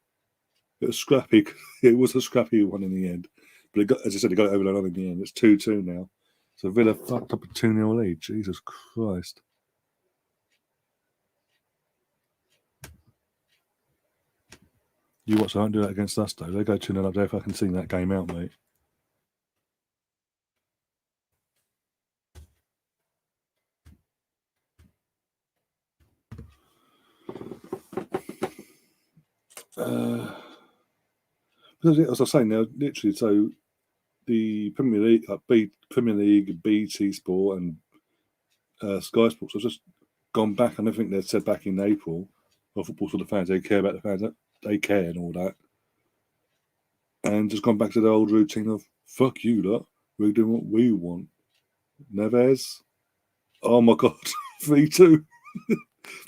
A: It was scrappy. It was a scrappy one in the end. But as I said, it got it over and on in the end. It's 2-2 now. So Villa fucked up a 2-0 lead. Jesus Christ. You watch, I don't do that against us, though. They go 2-0 up there if I can see that game out, mate. As I was saying now, literally, so the Premier League, BT Sport, and Sky Sports have just gone back, and I think they said back in April, well, football's for the fans, they care about the fans, they care and all that, and just gone back to the old routine of fuck you, lot, we're doing what we want. Neves, oh my God, 3-2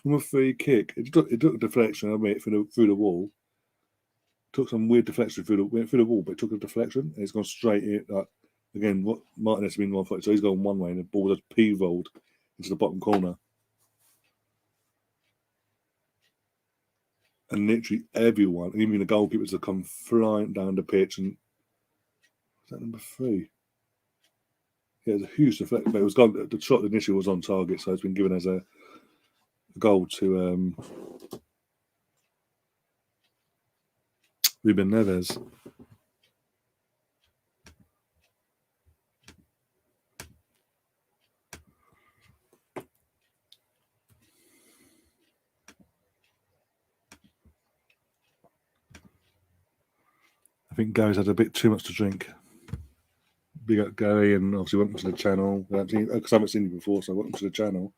A: from a free kick. It took a deflection, I mean, through the wall. Took some weird deflection went through the wall, but it took a deflection and it's gone straight in. Again, what Martinez has been 1 foot, so he's gone one way and the ball just p-rolled into the bottom corner. And literally everyone, even the goalkeepers, have come flying down the pitch. And was that number 3? Yeah, it was a huge deflection, but it was gone. The shot initially was on target, so it's been given as a goal to Ruben Neves. I think Gary's had a bit too much to drink. Big up Gary, and obviously welcome to the channel. Because I haven't seen you before, so welcome to the channel.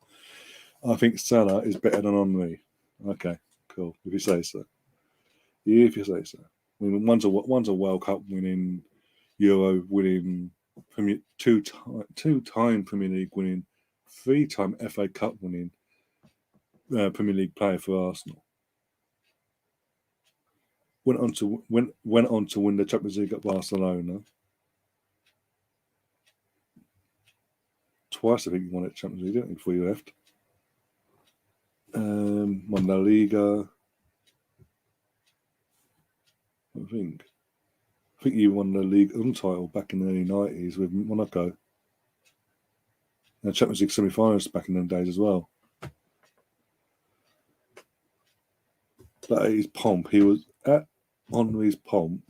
A: I think Salah is better than Henry. Okay, cool. If you say so. If you say so. I mean, one's a World Cup winning, Euro winning, two-time Premier League winning, 3-time FA Cup winning Premier League player for Arsenal. Went on to win the Champions League at Barcelona. Twice, I think, he won it Champions League, didn't he, before you left? Won La Liga. I think you won the League title back in the early 90s with Monaco. And Champions League semi-finals back in them days as well. But at his pomp, he was at Henry's pomp.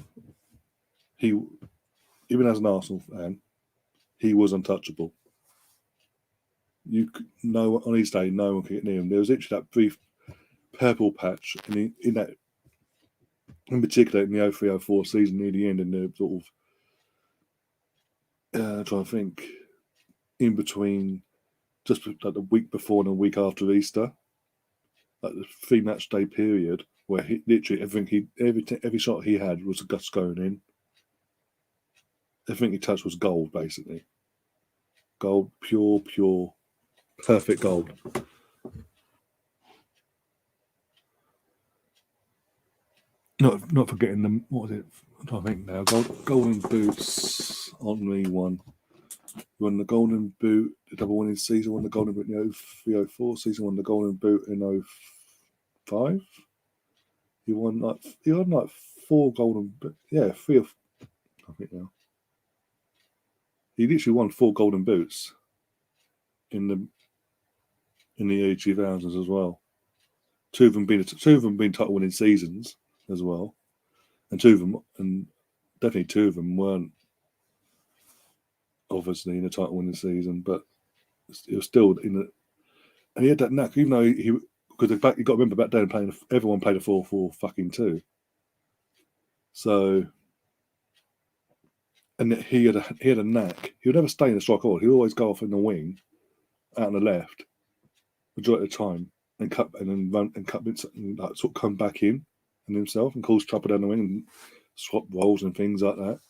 A: He, even as an Arsenal fan, he was untouchable. On his day, no one could get near him. There was literally that brief purple patch in particular in the 03-04 season near the end, and the sort of trying to think in between, just like the week before and the week after Easter, like the 3-match day period where he literally every shot he had was just going in. Everything he touched was gold, basically. Gold, pure, perfect gold. Not forgetting them. What was it? I'm trying to think now. Golden boots. Henry won. He won the golden boot, the double winning season. Won the golden boot in the 03-04 season. Won the golden boot in 05. He won like 4 golden. Yeah, 3 of. I think now. He literally won 4 golden boots in the early 2000s as well. Two of them being title winning seasons as well, and definitely 2 of them weren't obviously in the title winning season, but it was still in the. And he had that knack, even though because you got to remember back then everyone played a 4-4-2. So, and he had a knack. He would never stay in the strike order. He would always go off in the wing, out on the left, majority of the time, and cut and then run and cut bits and like, sort of come back in and himself and cause trouble down the wing and swap roles and things like that.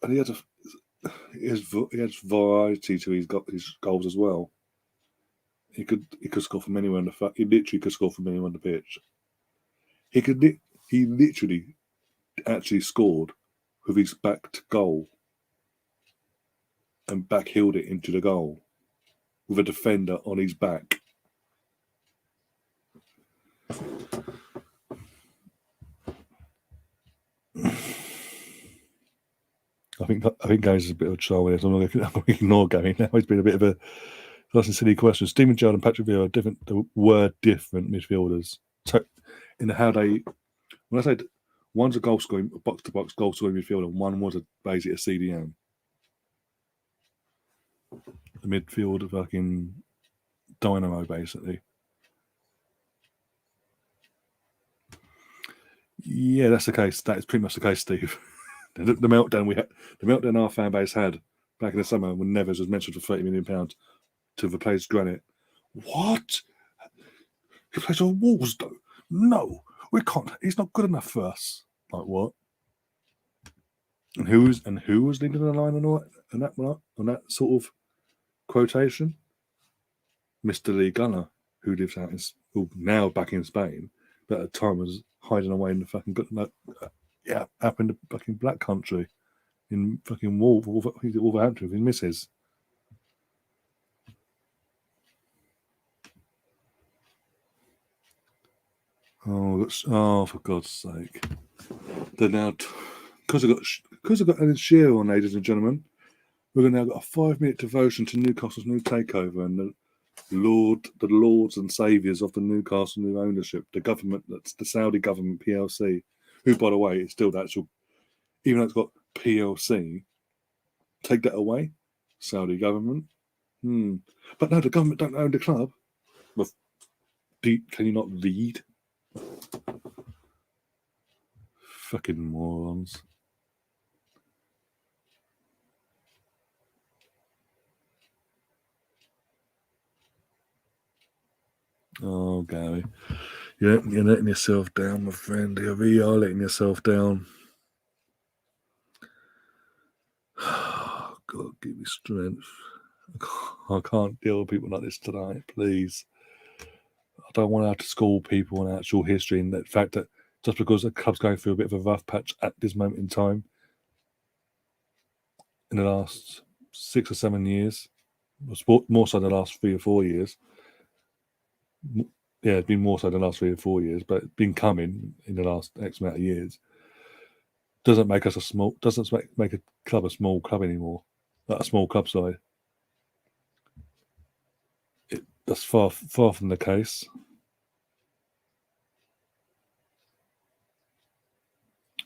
A: And he had variety to his goals as well. He could score from anywhere he literally could score from anywhere on the pitch. He literally actually scored with his back to goal and backheeled it into the goal with a defender on his back. I think Gary's is a bit of a troll with it. I'm not going to ignore Gary now. He's been a bit of a asking silly question. Steven Gerrard and Patrick Vieira were different midfielders. So, in how they, when I said one's a goal scoring, box to box goal scoring midfielder, and one was basically a CDM. The midfield fucking dynamo, basically. Yeah, that's the case. That is pretty much the case, Steve. the meltdown our fan base had back in the summer when Neves was mentioned for £30 million to replace Granit. What? He plays on Wolves, though. No, we can't. He's not good enough for us. Like what? And who was leading the line on that sort of quotation? Mr. Lee Gunner, who lives now back in Spain, but at the time was hiding away in the fucking up in the fucking Black Country in fucking Wolverhampton with his missus. Oh, for God's sake! They're now because I've got Alan Shearer on, ladies and gentlemen. We've now got a 5-minute devotion to Newcastle's new takeover and the lords and saviours of the Newcastle new ownership, the government, that's the Saudi government PLC, who, by the way, is still the actual, even though it's got PLC, take that away, Saudi government. But no, the government don't own the club. Well, can you not read? Fucking morons. Oh, Gary. You're letting yourself down, my friend. You really are letting yourself down. God, give me strength. I can't deal with people like this tonight, please. I don't want to have to school people on actual history and the fact that just because the club's going through a bit of a rough patch at this moment in time, in the last 6 or 7 years, more so the last 3 or 4 years. Yeah, it's been more so the last 3 or 4 years, but it's been coming in the last X amount of years. Doesn't make us doesn't make a club a small club anymore. A small club, sorry. That's far from the case.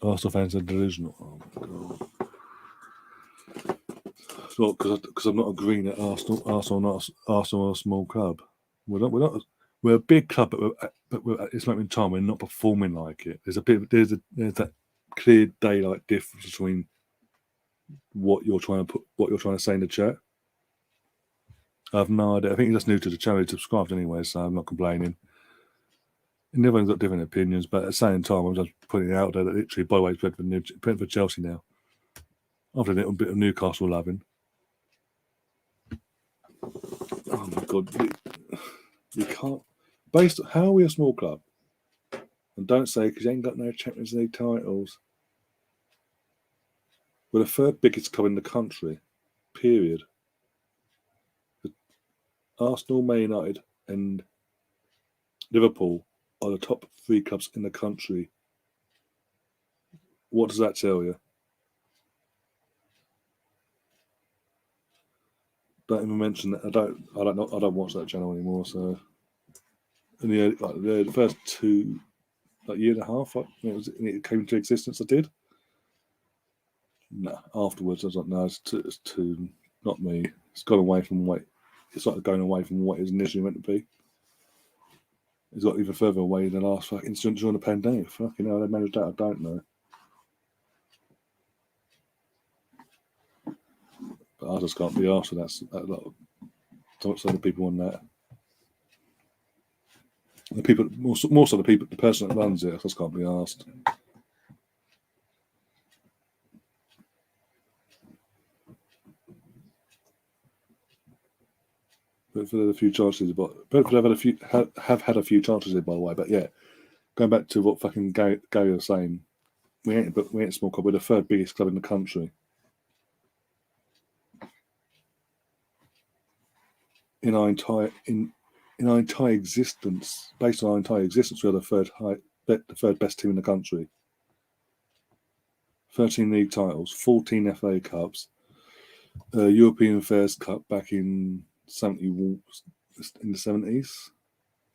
A: Arsenal fans are delusional. Oh my God. It's not because I'm not agreeing that Arsenal are a small club. We're not. We're a big club, but we're, at this moment in time, we're not performing like it. There's that clear daylight difference between what you're trying to say in the chat. I have no idea. I think you're just new to the channel. You subscribed anyway, so I'm not complaining. And everyone's got different opinions, but at the same time, I'm just putting it out there that literally, by the way, it's Brentford Chelsea now. After a little bit of Newcastle loving. Oh my God. You can't. Based on how are we a small club? And don't say because you ain't got no Champions League titles. We're the third biggest club in the country. Period. Arsenal, Man United, and Liverpool are the top 3 clubs in the country. What does that tell you? Don't even mention that. I don't watch that channel anymore. So, in the first 2 year and a half, it came into existence. I did. No, afterwards I was like, no, it's too not me. It's gone away from what it's like going away from what it was initially meant to be. It's got even further away than last fucking during the pandemic. Fucking hell, they managed that. I don't know. But I just can't be asked for that lot of some of the people on that. The people, more so the person that runs it, I just can't be asked. But for the few chances, have had a few chances here, by the way. But yeah, going back to what fucking Gary was saying, we ain't a small club. We're the 3rd biggest club in the country. In our entire existence, based on our entire existence, we are the third best team in the country. 13 league titles, 14 FA Cups, European Affairs Cup back in the 70s.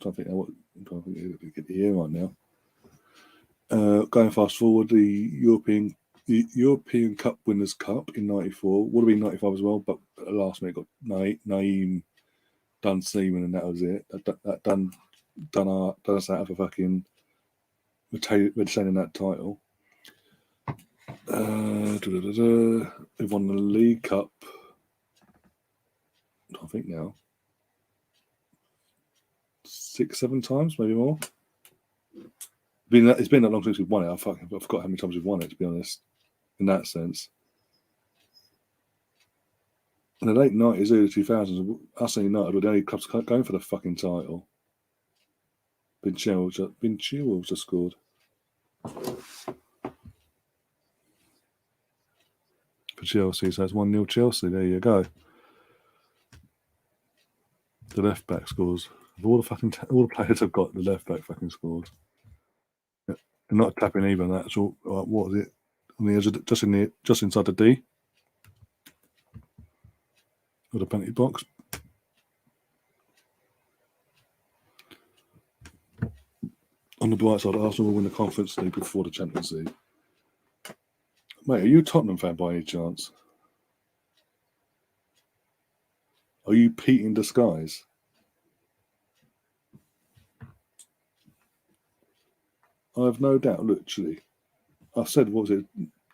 A: I'm trying to get the year right now. Going fast forward, the European Cup Winners' Cup in '94 would have been '95 as well, but at the last minute got Naeem done Seaman, and that was it. That done us out of a fucking retaining that title. We've won the League Cup. I think now 6, 7 times, maybe more. It's been that long since we've won it. I forgot how many times we've won it, to be honest. In that sense, in the late '90s, early 2000s, us and United were the only clubs going for the fucking title. Ben Chilwell just scored. For Chelsea, so it's 1-0 Chelsea. There you go. The left back scores. All the players have got, the left back fucking scores. And not a tapping either. That's all. What was it? On the edge of just inside the D. Or the penalty box. On the bright side, Arsenal will win the Conference League before the Champions League. Mate, are you a Tottenham fan by any chance? Are you Pete in disguise? I have no doubt, literally. I said, what was it,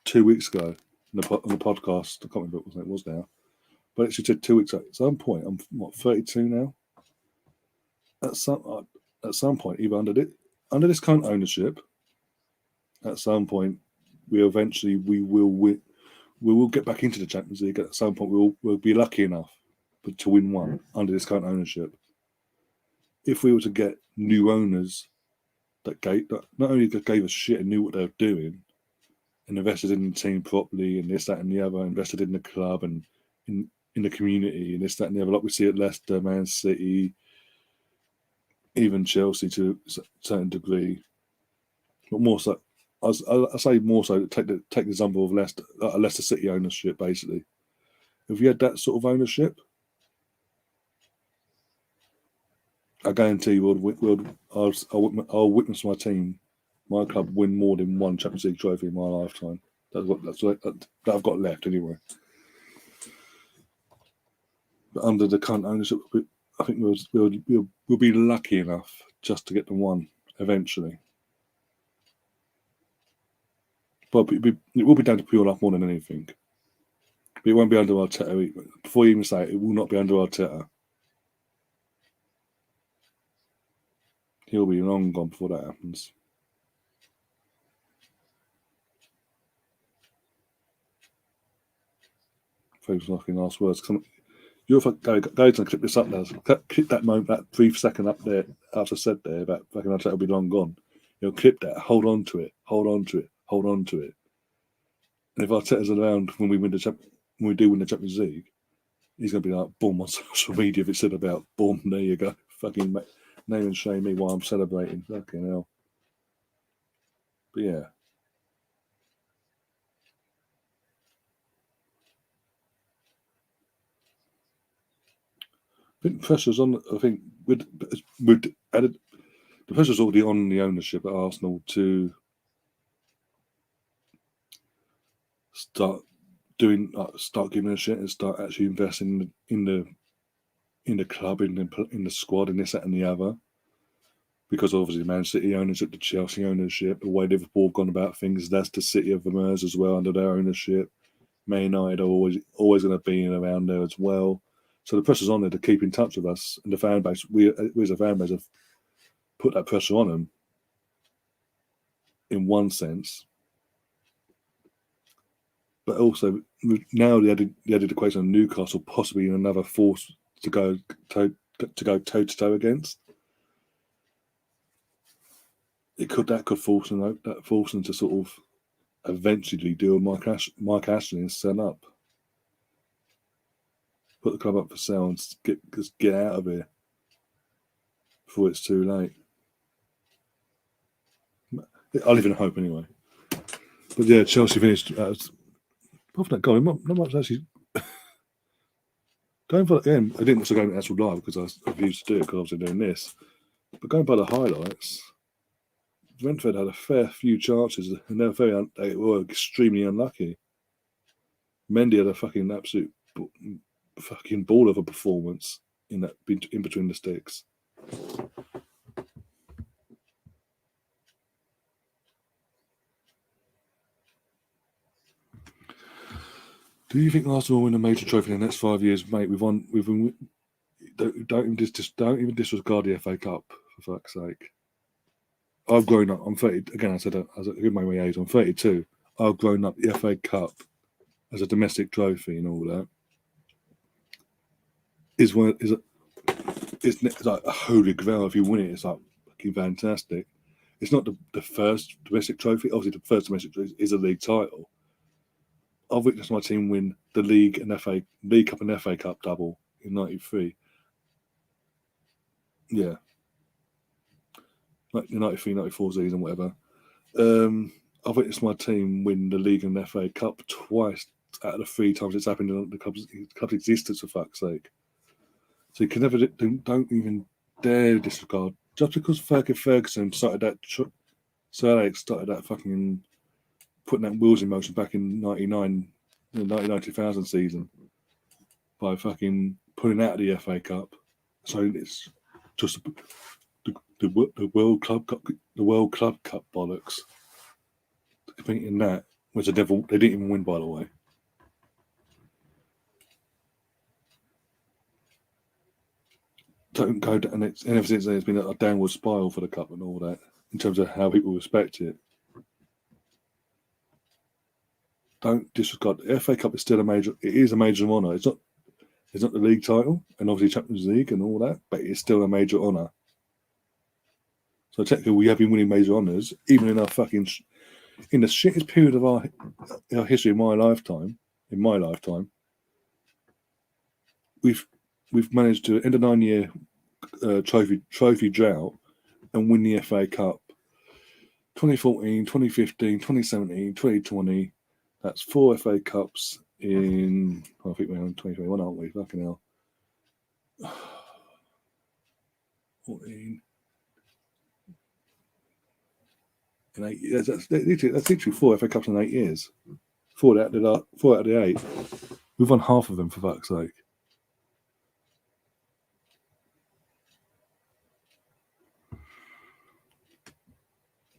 A: 2 weeks ago on the podcast? I can't remember what it was now. But it said 2 weeks ago. At some point, I'm 32 now. At some point, either under this current ownership, at some point, we will get back into the Champions League. At some point, we'll be lucky enough to win one under this current ownership. If we were to get new owners that not only gave us shit and knew what they were doing, and invested in the team properly, and this, that, and the other, invested in the club and in the community, and this, that, and the other, like we see at Leicester, Man City, even Chelsea to a certain degree, but more so, I say more so. Take the example of Leicester City ownership. Basically, if we had that sort of ownership, I guarantee you, I'll witness my team, my club, win more than one Champions League trophy in my lifetime. That I've got left anyway. But under the current ownership, I think we'll be lucky enough just to get the one eventually. But it will be down to pure luck more than anything. But it won't be under Arteta. Before you even say it will not be under Arteta. He'll be long gone before that happens. Folks knocking last words. You're guys, clip this up now. Clip that moment, that brief second up there after I said there about fucking Arteta will be long gone. Clip that. Hold on to it. Hold on to it. Hold on to it. And if Arteta's around when we do win the Champions League, he's going to be like, boom, on social media if it's said about, boom, there you go. Fucking name and shame me while I'm celebrating. Fucking hell. But yeah. I think pressure's on. I think the pressure's already on the ownership at Arsenal to start giving a shit and start actually investing in the club, in the squad, and this, that, and the other. Because obviously, Man City ownership, the Chelsea ownership, the way Liverpool have gone about things, that's the City of the Mersey as well under their ownership. Man United are always going to be around there as well. So the pressure's on there to keep in touch with us, and the fan base. We as a fan base have put that pressure on them. In one sense, but also now the added equation of Newcastle possibly another force to go toe to toe against. That could force them to sort of eventually do a Mike Ashley and set up, put the club up for sale and get out of here before it's too late. I live in hope anyway. But yeah, Chelsea finished. Apart from that goal, not much actually. Going for the game, I didn't watch the game actual live because I used to do it because I was doing this. But going by the highlights, Brentford had a fair few chances and they were extremely unlucky. Mendy had a fucking absolute fucking ball of a performance in between the sticks. Do you think Arsenal will win a major trophy in the next 5 years, mate? Don't even disregard the FA Cup for fuck's sake. I've grown up. I'm 30. Again, I said as I give my age. I'm 32. I've grown up the FA Cup as a domestic trophy and all that. It's like a holy grail. If you win it, it's like fucking fantastic. It's not the first domestic trophy. Obviously, the first domestic trophy is a league title. I've witnessed my team win the League Cup and FA Cup double in '93. Yeah. Like the 93-94 season, whatever. I've witnessed my team win the league and the FA Cup twice out of the 3 times it's happened in the club's existence, for fuck's sake. So you can never, don't even dare disregard. Just because Ferguson started that, Sir Alex started that fucking, putting that wheels in motion back in 1999-2000 season by fucking pulling out of the FA Cup. So it's just the World Club Cup, bollocks. Thinking that was a devil. They didn't even win, by the way. Don't go down. And ever since then, it's been a downward spiral for the cup and all that in terms of how people respect it. Don't disregard. The FA Cup is still a major. It is a major honour. It's not the league title and obviously Champions League and all that, but it's still a major honour. So technically, we have been winning major honours even in our fucking in the shittest period of our history in my lifetime. We've managed to end a 9-year trophy drought and win the FA Cup 2014, 2015, 2017, 2020. That's 4 FA Cups in, I think we're on 2021, aren't we? Fucking hell. 14. In 8 years. That's literally 4 FA Cups in 8 years. 4 out of the 8. We've won half of them, for fuck's sake.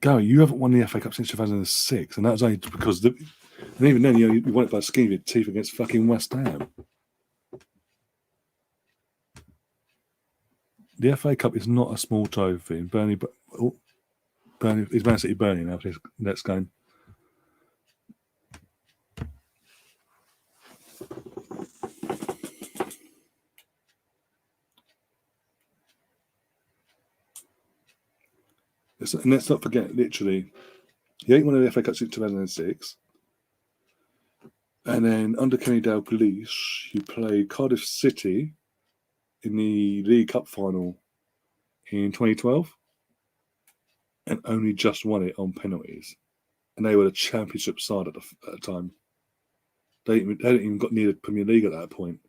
A: Gary, you haven't won the FA Cup since 2006, and that was only because, and even then, you won it by the skin of your teeth against fucking West Ham. The FA Cup is not a small trophy. Burnley is Man City Burnley now. Please, next game. And let's not forget, literally, he ain't won the FA Cup since 2006. And then under Kenny Dalglish, he played Cardiff City in the League Cup final in 2012 and only just won it on penalties. And they were the championship side at the time. They hadn't even got near the Premier League at that point.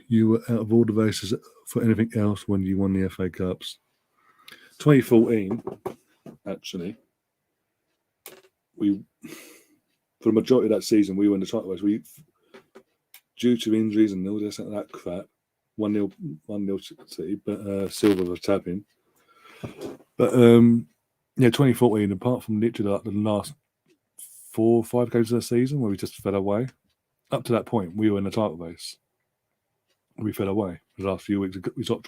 A: You were out of all the races for anything else when you won the FA Cups. 2014, actually, for the majority of that season, we were in the title race. We, due to injuries and all this and that crap, 1-0 City, but Silva was tapping. But 2014, apart from literally like the last 4 or 5 games of the season where we just fell away, up to that point, we were in the title race. We fell away. The last few weeks, we started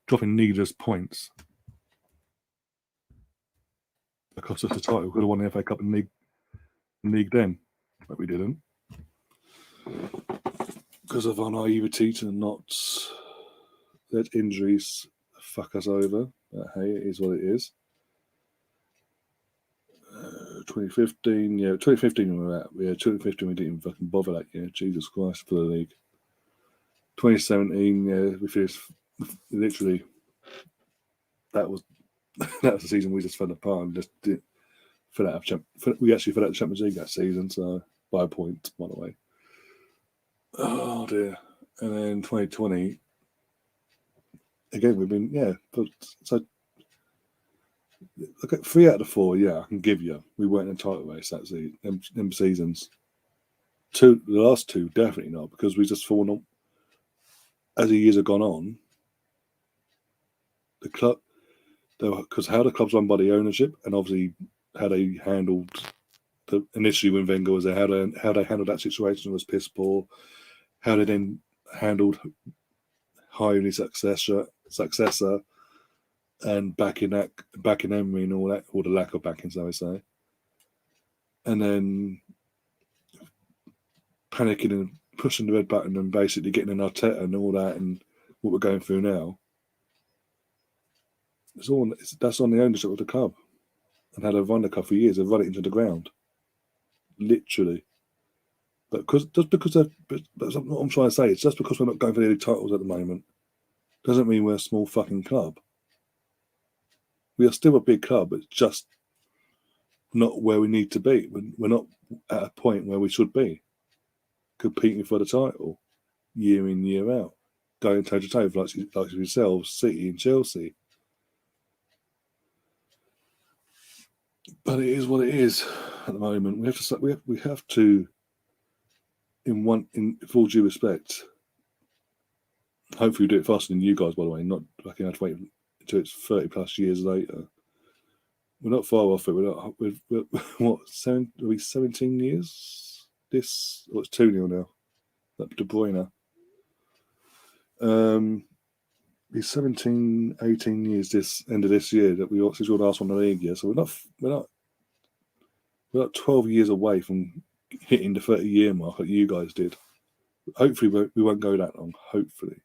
A: dropping needless points. It cost us the title. We could have won the FA Cup and league then, but we didn't. Because of our naivety to not let injuries fuck us over. But hey, it is what it is. 2015, 2015 we were at. 2015 we didn't even fucking bother that year. Jesus Christ for the league. 2017, we finished literally. That was the season we just fell apart and just did fill out we actually fell out of the Champions League that season, so by a point, by the way. Oh dear. And then 2020, again we've been so look at 3 out of the 4, I can give you. We weren't in a title race that season, them seasons. The last 2 definitely not, because we just fallen on as the years have gone on. The club, because how the club's run by the ownership, and obviously how they handled initially when Wenger was there, how they handled that situation was piss poor. How they then handled hiring his successor, and backing Emery and all that, or the lack of backing, so I say, and then panicking and pushing the red button and basically getting an Arteta and all that, and what we're going through now. That's on the ownership of the club, and how they've run the club for years. They've run it into the ground, literally. But that's what I'm trying to say. It's just because we're not going for any titles at the moment doesn't mean we're a small fucking club. We are still a big club. It's just not where we need to be. We're not at a point where we should be competing for the title year in, year out, going toe to toe like yourselves, City and Chelsea. But it is what it is at the moment. We have to, in full due respect, hopefully do it faster than you guys, by the way, not fucking have to wait until it's 30 plus years later. We're not far off it. We're what, 17 years? It's 2-0 now. That De Bruyne. It's 17, 18 years this end of this year that since we last won the league year. So we're not 12 years away from hitting the 30-year mark like you guys did. Hopefully we won't go that long. Hopefully.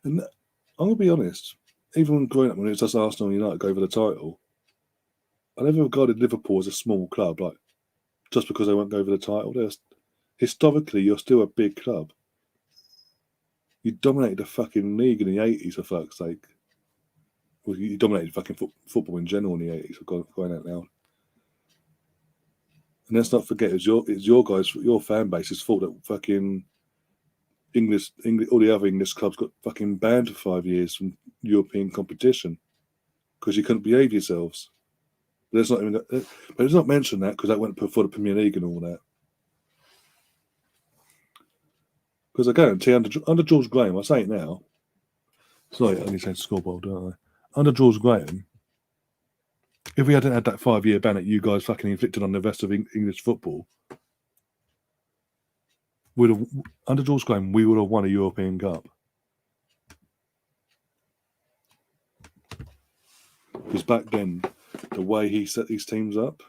A: And I'm going to be honest, even when growing up, when it was just Arsenal and United go for the title, I never regarded Liverpool as a small club, like just because they won't go for the title. Historically, you're still a big club. You dominated the fucking league in the 80s, for fuck's sake. Well, you dominated fucking football in general in the 80s, for going out now. And let's not forget, it's your guys, your fan base's fault that fucking English, all the other English clubs got fucking banned for 5 years from European competition because you couldn't behave yourselves. But let's not mention that because that went for the Premier League and all that. Because I guarantee under George Graham, I say it now. Sorry, I only said scoreboard, don't I? Under George Graham, if we hadn't had that 5-year ban that you guys fucking inflicted on the rest of English football, under George Graham, we would have won a European Cup. Because back then, the way he set these teams up,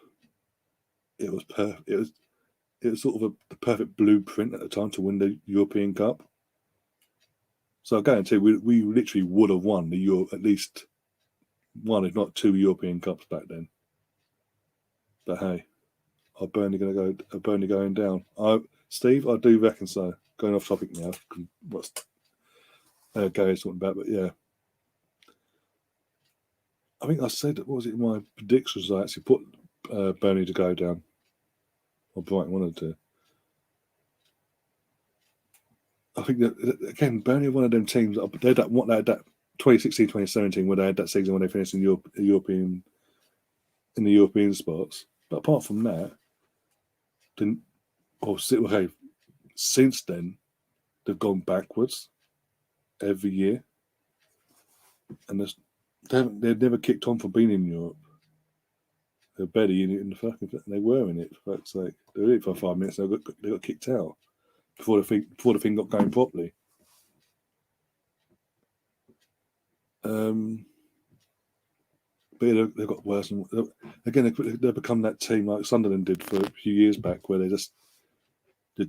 A: it was perfect. It was sort of the perfect blueprint at the time to win the European Cup. So I guarantee we literally would have won at least one, if not 2 European Cups back then. But hey, are Burnley going down? Steve, I do reckon so. Going off topic now. What's Gary's talking about? But yeah, I think I said, what was it? My predictions, I actually put Burnley to go down. Or Brighton wanted to. I think that, again, Burnley are one of them teams. They had that 2016, 2017, where they had that season when they finished in the European spots. But apart from that, since then, they've gone backwards every year. And they've never kicked on from being in Europe. They're barely in it in the fucking. They were in it, for fuck's sake. They were in it for 5 minutes. They got kicked out before the thing got going properly. But yeah, they've got worse. And again, they've become that team like Sunderland did for a few years back, where they're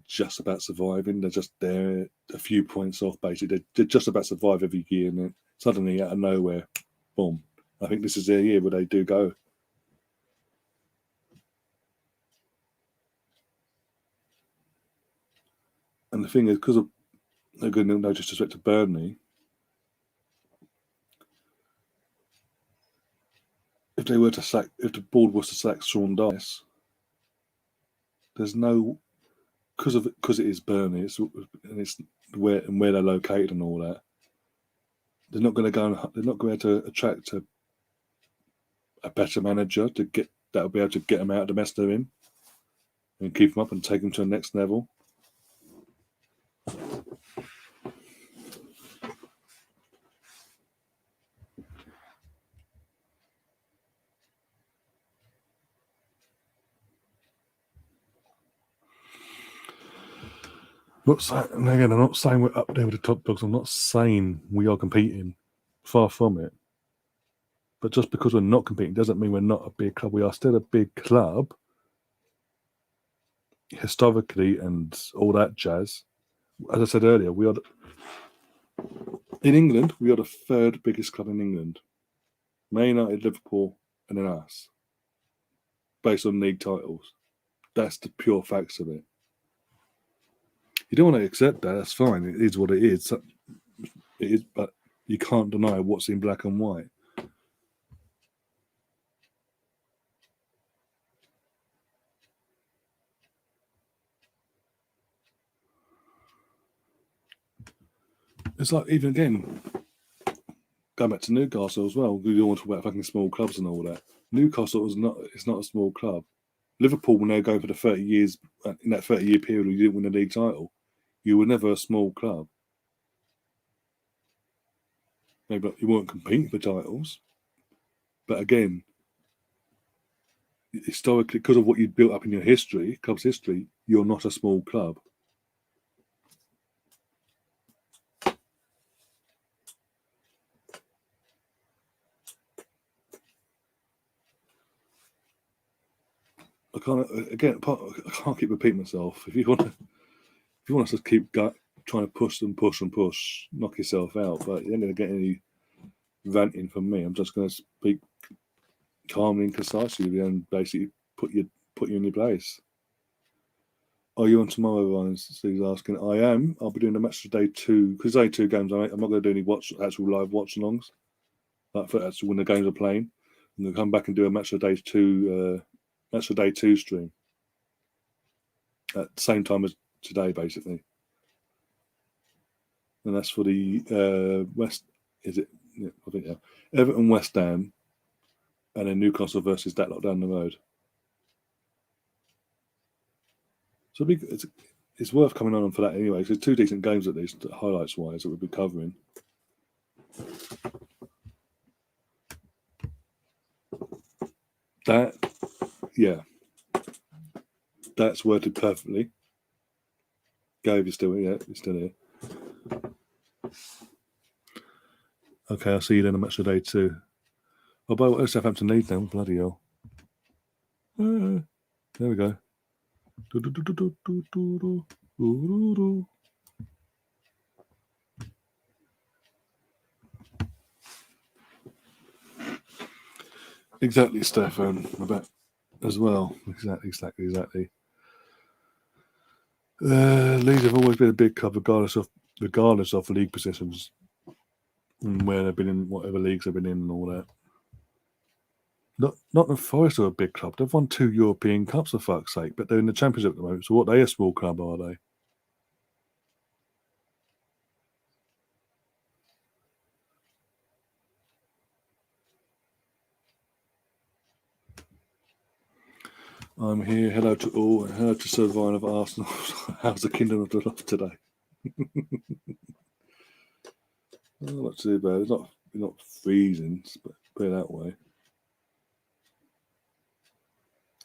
A: just about surviving. They're just there, a few points off, basically. They just about survive every year, and then suddenly, out of nowhere, boom. I think this is their year where they do go. And the thing is, because of no disrespect to Burnley, if the board was to sack Sean Dyche, there's no, because it is Burnley, and it's where they're located and all that. They're not going to attract a better manager that'll be able to get them out of the mess they're in and keep them up and take them to the next level. I'm not saying we're up there with the top dogs. I'm not saying we are competing. Far from it. But just because we're not competing doesn't mean we're not a big club. We are still a big club, historically, and all that jazz. As I said earlier, in England, we are the 3rd biggest club in England. Man United, Liverpool, and then us. based on league titles. That's the pure facts of it. You don't want to accept that. That's fine. It is what it is. It is, but you can't deny what's in black and white. It's like, even again, going back to Newcastle as well. We don't want to talk about fucking small clubs and all that. Newcastle it's not a small club. Liverpool, when they go for the 30 years, in that 30-year period, you didn't win the league title, you were never a small club. Maybe you weren't competing for titles, but again, historically, because of what you'd built up in your history, club's history, you're not a small club. I can't keep repeating myself. If you want us to keep trying to push and push and push, knock yourself out. But you're not going to get any ranting from me. I'm just going to speak calmly and concisely and basically put you in your place. Are you on tomorrow, Ryan? Steve's asking. I am. I'll be doing the match of day 2 because there's only 2 games. I'm not going to do any actual live watch-alongs. Like for actually when the games are playing, I'm going to come back and do a match of day 2. Match of day 2 stream at the same time as today, basically. And that's for the West. Is it? Yeah, I think yeah. Everton, West Ham, and then Newcastle versus that lot down the road. So it's worth coming on for that anyway. Because 2 decent games at least, highlights wise, that we'll be covering. That, yeah, that's worded perfectly. Gabe, you're still here. You're still here. Okay, I'll see you then a match of day 2. Oh, by the way, Southampton lead now. Bloody hell. There we go. Exactly, Stefan. About as well. Exactly. Leeds have always been a big club, regardless of league positions and where they've been in, whatever leagues they've been in, and all that. Not the Forest are a big club. They've won 2 European Cups, for fuck's sake, but they're in the Championship at the moment. So what? They a small club, are they? I'm here. Hello to all. Hello to Sir Ryan of Arsenal. How's the Kingdom of the Loft today? Not too bad. It's not freezing, but put it that way.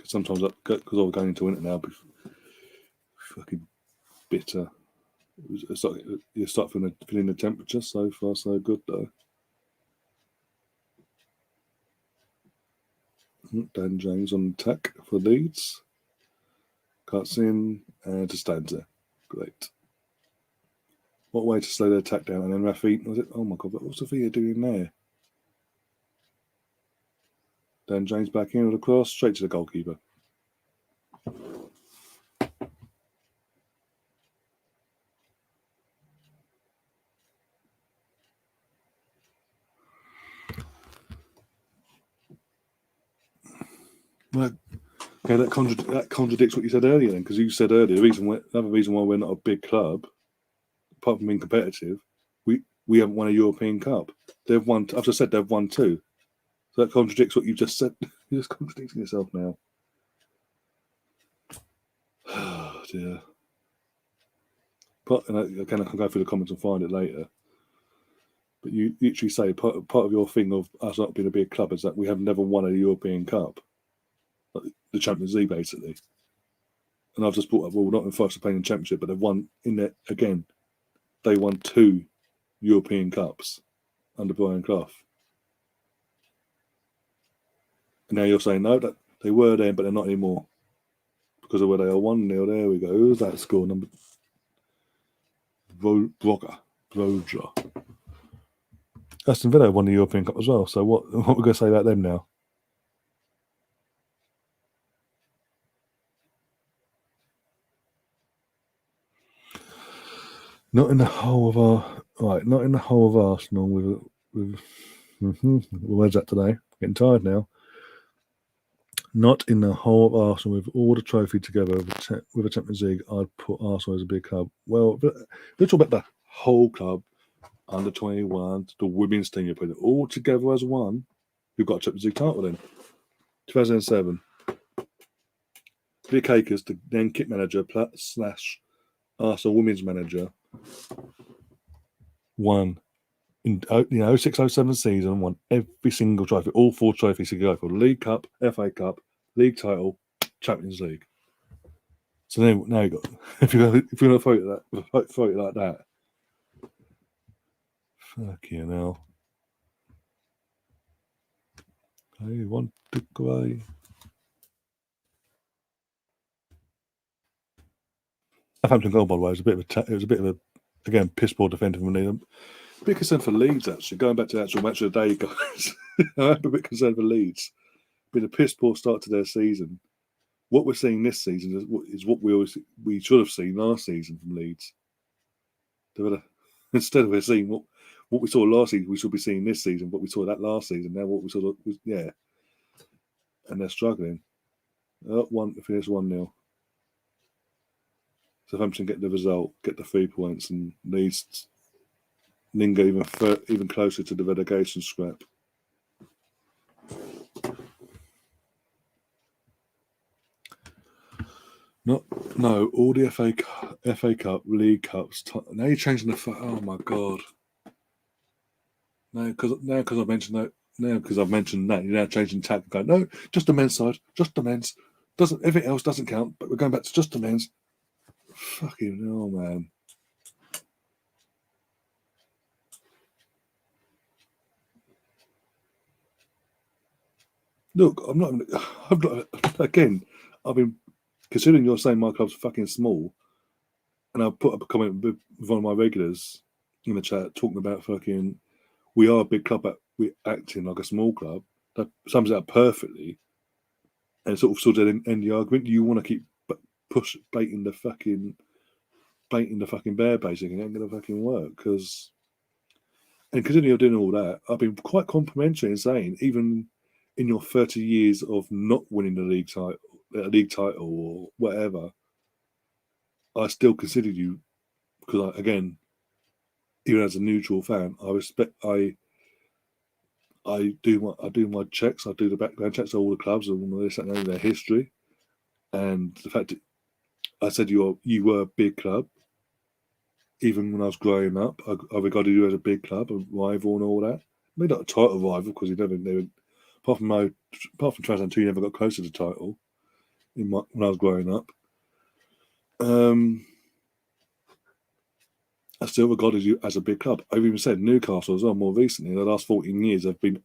A: Sometimes, because I'm going into winter now, fucking bitter. It's like you start feeling the temperature. So far, so good though. Dan James on attack for Leeds. Cuts in and just stands there. Great. What way to slow the attack down? And then Rafi, was it? Oh my god, what's Sophia doing there? Dan James back in with a cross, straight to the goalkeeper. Well, okay, that contradicts what you said earlier then, because you said earlier another reason why we're not a big club, apart from being competitive, we haven't won a European Cup. They've won. I've just said they've won 2. So that contradicts what you just said. You're just contradicting yourself now. Oh dear. Again, I can go through the comments and find it later. But you literally say part of your thing of us not being a big club is that we have never won a European Cup, like the Champions League, basically. And I've just brought up, well, not in first playing in the Championship, but they've won in there again. They won 2 European Cups under Brian Clough. And now you're saying no, that they were there, but they're not anymore because of where they are. 1-0. There we go. Who's that score number? Roger. Aston Villa won the European Cup as well. So what we're going to say about them now? Not in the whole of not in the whole of Arsenal with where's that today? Getting tired now. Not in the whole of Arsenal with all the trophy together with a Champions League. I'd put Arsenal as a big club. Well, let's talk about the whole club, under 21, the women's team. You put it all together as one. You've got a Champions League title then. 2007. Vic Akers, the then kit manager / Arsenal women's manager, won in the 06-07 season, won every single trophy, all 4 trophies to go for League Cup, FA Cup, League title, Champions League. So now you got if you're gonna vote it like that. Fucking hell. I want to cry. Southampton goal, by the way, was a bit of a again piss poor defending from Leeds. A bit concerned for Leeds actually. Going back to the actual match of the day, guys. I'm a bit concerned for Leeds. Been a piss poor start to their season. What we're seeing this season is what we should have seen last season from Leeds. Instead of we're seeing what we saw last season, we should be seeing this season. What we saw that last season. Now what we saw was and they're struggling. Finish 1-0. Southampton get the result, get the 3 points, and Leeds linger even closer to the relegation scrap. All the FA Cup, League Cups. Now you're changing the. Oh my god! Now because I've mentioned that. Now because I've mentioned that, you're now changing tack. Going no, just the men's side, just the men's. Everything else doesn't count. But we're going back to just the men's. Fucking hell, man. Look, I'm not. Again, I've been considering you're saying my club's fucking small, and I put up a comment with one of my regulars in the chat talking about fucking. We are a big club, but we're acting like a small club. That sums it up perfectly, and sort of end the argument. You want to keep baiting the fucking bear, basically. It ain't gonna fucking work because. And considering you're doing all that, I've been quite complimentary in saying, even in your 30 years of not winning the league title or whatever, I still consider you, because again, even as a neutral fan, I do my checks, I do the background checks of all the clubs and all this and their history, and the fact that I said you were a big club. Even when I was growing up, I regarded you as a big club, a rival and all that. Maybe not a title rival because you never apart from 2002, you never got close to the title when I was growing up. I still regarded you as a big club. I've even said Newcastle as well. More recently, in the last 14 years, have been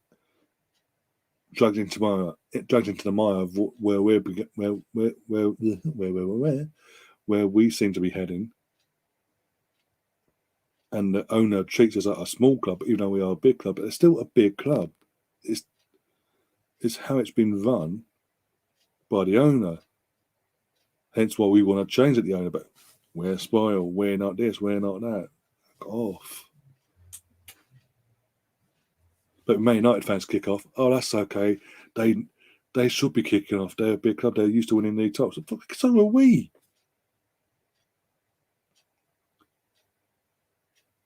A: dragged into the mire of where we seem to be heading. And the owner treats us like a small club, even though we are a big club. But it's still a big club. It's how it's been run by the owner. Hence why we want to change it, the owner. But we're spoiled. We're not this. We're not that. Fuck off. But Man United fans kick off. Oh, that's okay. They should be kicking off. They're a big club. They're used to winning league titles. So are we.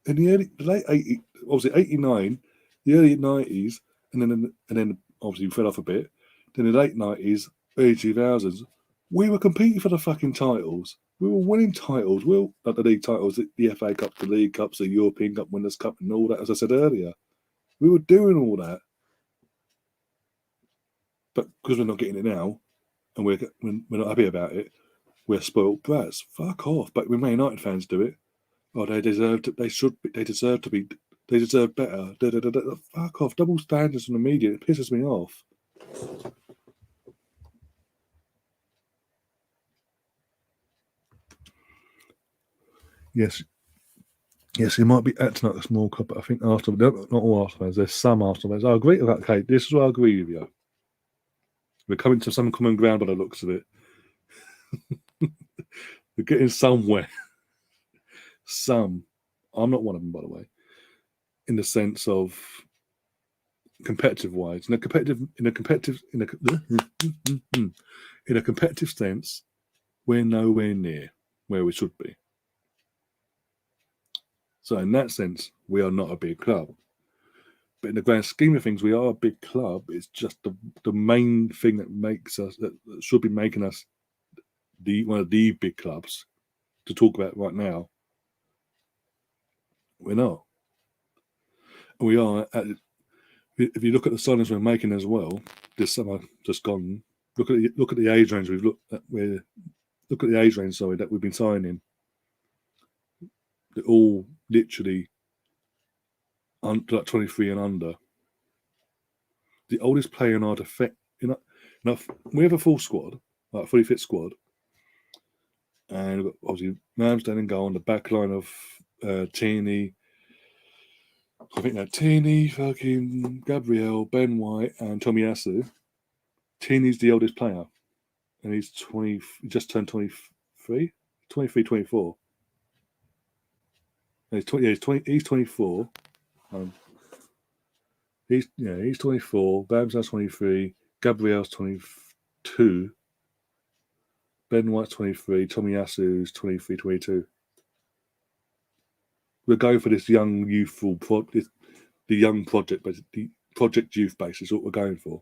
A: In the late 80s, obviously 89, the early 90s, and then obviously we fell off a bit. Then in the late 90s, early 2000s, we were competing for the fucking titles. We were winning titles. Not the league titles, the FA Cup, the League Cups, the European Cup, Winners' Cup, and all that, as I said earlier. We were doing all that. But because we're not getting it now, and we're not happy about it, we're spoiled brats. Fuck off. But when Man United fans do it, oh, they deserve better. Fuck off. Double standards from the media. It pisses me off. Yes, it might be acting like a small club, but I think Arsenal, not all Arsenal fans, there's some Arsenal fans. I agree with that, Kate. This is where I agree with you. We're coming to some common ground by the looks of it. We're getting somewhere. Some. I'm not one of them, by the way, in the sense of competitive wise. In a competitive sense, we're nowhere near where we should be. So in that sense, we are not a big club. But in the grand scheme of things, we are a big club. It's just the main thing that makes us, that should be making us one of the big clubs to talk about right now. We're not. We are. If you look at the signings we're making as well, this summer just gone. Look at the age range we've looked at. Look at the age range. Sorry, that we've been signing. They're all literally like 23 and under. The oldest player in our defence. We have a full squad, like a fully fit squad, and we've got obviously Ramsdale in goal on the back line of Tierney. I think that Tierney, fucking Gabriel, Ben White, and Tomiyasu. Tierney's the oldest player, and he's 20. He just turned 23, 24. He's 20. Yeah, he's 24. He's 24. Bam's 23. Gabriel's 22. Ben White's 23. Tomiyasu's 23, 22. We're going for this young, youthful, the young project, but the project youth base is what we're going for.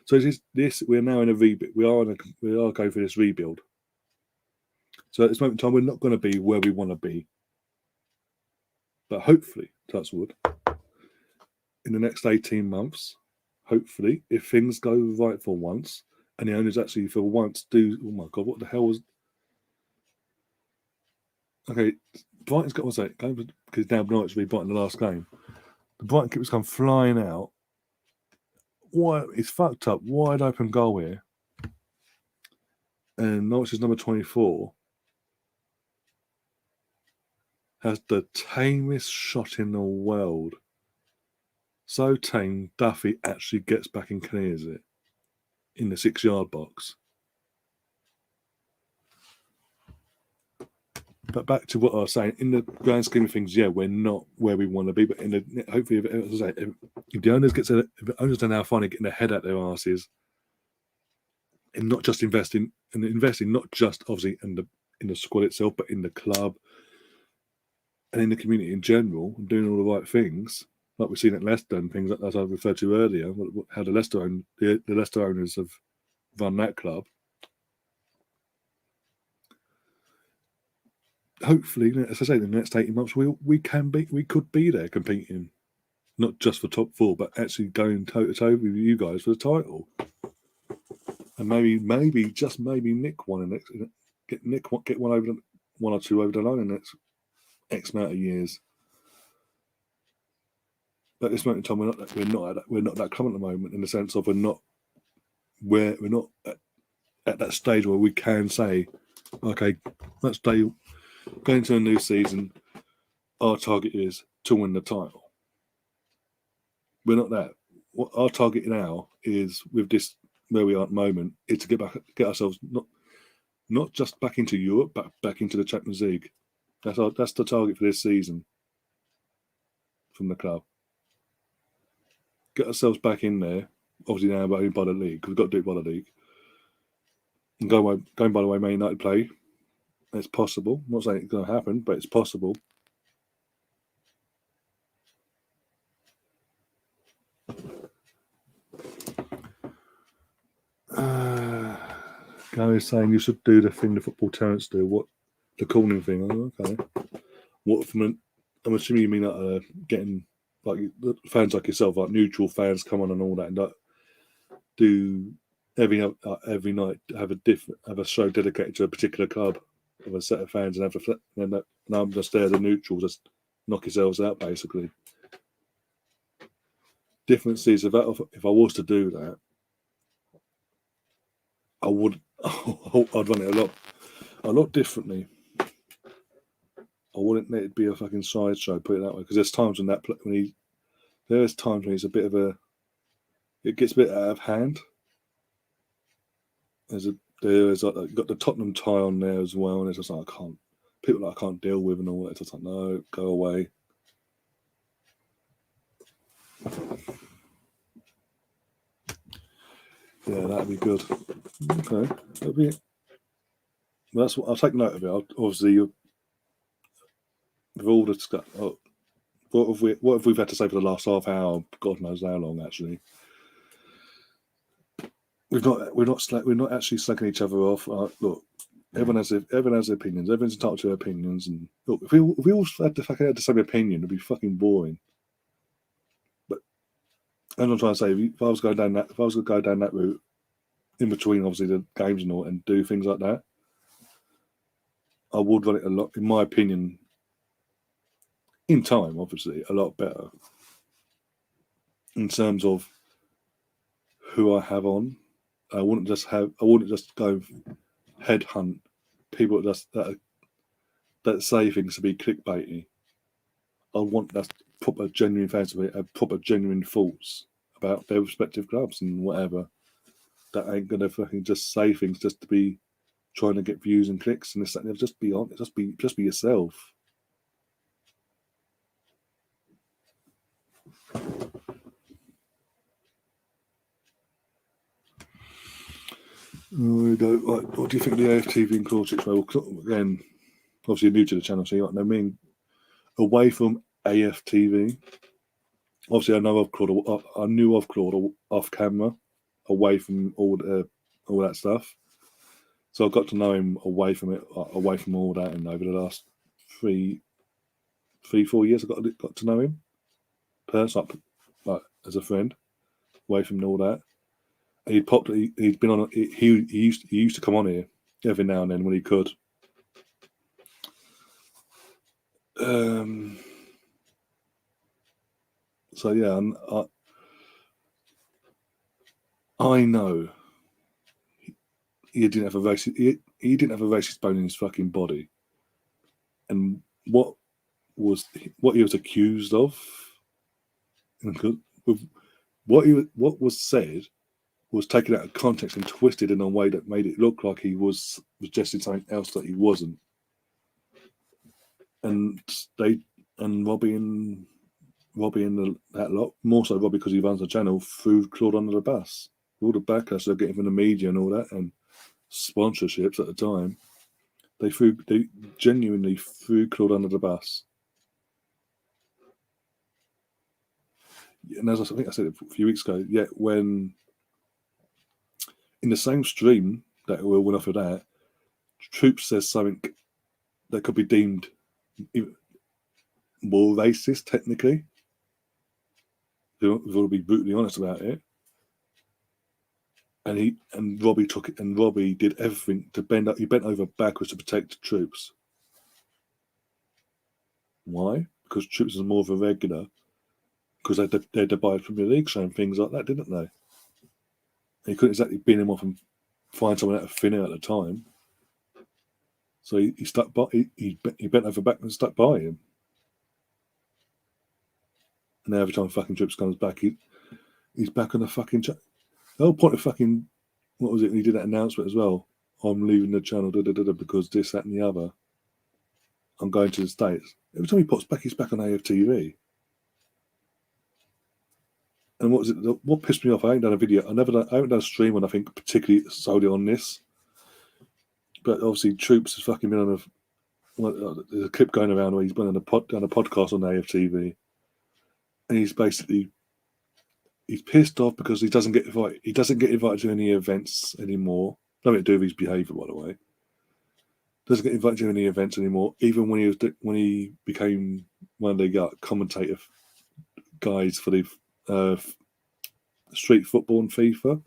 A: So this we're now in a rebuild. We are going for this rebuild. So at this moment in time, we're not going to be where we want to be. But hopefully, touch wood, in the next 18 months, hopefully, if things go right for once, and the owners actually for once do, oh my God, what the hell was... Okay, Brighton's got, what's that, because now Norwich will be Brighton the last game. The Brighton keepers come flying out. It's fucked up, wide open goal here. And Norwich's number 24 has the tamest shot in the world. So tame, Duffy actually gets back and clears it in the 6-yard box. But back to what I was saying, in the grand scheme of things, yeah, we're not where we want to be. But hopefully, if the owners are now finally getting their head out their asses, and not just investing not just obviously in the squad itself, but in the club and in the community in general, and doing all the right things, like we've seen at Leicester and things as I referred to earlier, how the Leicester owners have run that club. Hopefully, as I say, in the next 18 months, we could be there competing, not just for top 4, but actually going toe to toe with you guys for the title. And maybe just maybe nick one and get one over one or two over the line in the next X amount of years. But at this moment in time, we're not that club at the moment, in the sense of we're not at that stage where we can say, okay, let's go into a new season. Our target is to win the title. We're not that. What our target now is, with this where we are at the moment, is to get ourselves not just back into Europe, but back into the Champions League. That's the target for this season from the club. Get ourselves back in there. Obviously now by the league, because we've got to do it by the league. And going by the way Man United play, it's possible. I'm not saying it's going to happen, but it's possible. Gary's saying you should do the thing the football talents do. What the calling thing? Oh, okay. What I'm assuming you mean that getting like fans like yourself, like neutral fans, come on and all that, and do every night have a show dedicated to a particular club of a set of fans, and and I'm just there, the neutral, just knock yourselves out basically. Difference is if I was to do that, I'd run it a lot differently. I wouldn't let it be a fucking sideshow, put it that way, because there's times when he's a bit of it gets a bit out of hand. There's like you've got the Tottenham tie on there as well, and it's just like people that I can't deal with and all that. It's just like, no, go away. Yeah, that'd be good. Okay, that'd be. Well, that's what I'll take note of it. Obviously, with all the stuff. Oh, what have we had to say for the last half hour? God knows how long. Actually, we're not actually slagging each other off. Look, everyone has their opinions. Everyone's entitled to their opinions. And look, if we all had the same opinion, it'd be fucking boring. But as I'm trying to say, if I was going down that route, in between obviously the games and all, and do things like that, I would run it a lot, in my opinion, in time, obviously, a lot better in terms of who I have on. I wouldn't just go headhunt people that say things to be clickbaity. I want that proper genuine fans to have proper genuine thoughts about their respective clubs and whatever. That ain't gonna fucking just say things just to be trying to get views and clicks and this that. Just be honest. Just be yourself. What do you think of the AFTV and Clawchicks? Well, again, obviously new to the channel, so you know me. Away from AFTV, obviously I knew of Claude off camera, away from all that stuff. So I got to know him away from all that, and over the last 4 years, I got to know him personally, like as a friend, away from all that. He'd been on. He used to come on here every now and then when he could. So yeah, I know he didn't have a racist. He didn't have a racist bone in his fucking body, and what he was accused of, what was said was taken out of context and twisted in a way that made it look like he was suggesting something else that he wasn't. And Robbie and that lot, more so Robbie because he runs the channel, threw Claude under the bus. All the backlash they're getting from the media and all that, and sponsorships at the time, they genuinely threw Claude under the bus. And as I think I said a few weeks ago, yet when in the same stream that we went off of that, Troops says something that could be deemed more racist, technically. We've got to be brutally honest about it. And Robbie took it, and Robbie did everything to bend up. He bent over backwards to protect the Troops. Why? Because Troops is more of a regular. Because they had to buy Premier League show and things like that, didn't they? And he couldn't exactly bin him off and find someone out of thin air at the time. So he stuck by. He bent over back and stuck by him. And now every time fucking Troops comes back, he's back on the fucking. The whole point of fucking, what was it? He did that announcement as well. I'm leaving the channel because this, that, and the other. I'm going to the States. Every time he pops back, he's back on AFTV. And what was it? What pissed me off? I haven't done a video. I haven't done a stream on. I think particularly solely on this. But obviously, Troops has fucking been on there's a clip going around where he's been on a podcast on AFTV, and he's pissed off because he doesn't get invited. He doesn't get invited to any events anymore. Nothing to do with his behaviour, by the way. Doesn't get invited to any events anymore. Even when he became one of the commentator guys for the street football and FIFA,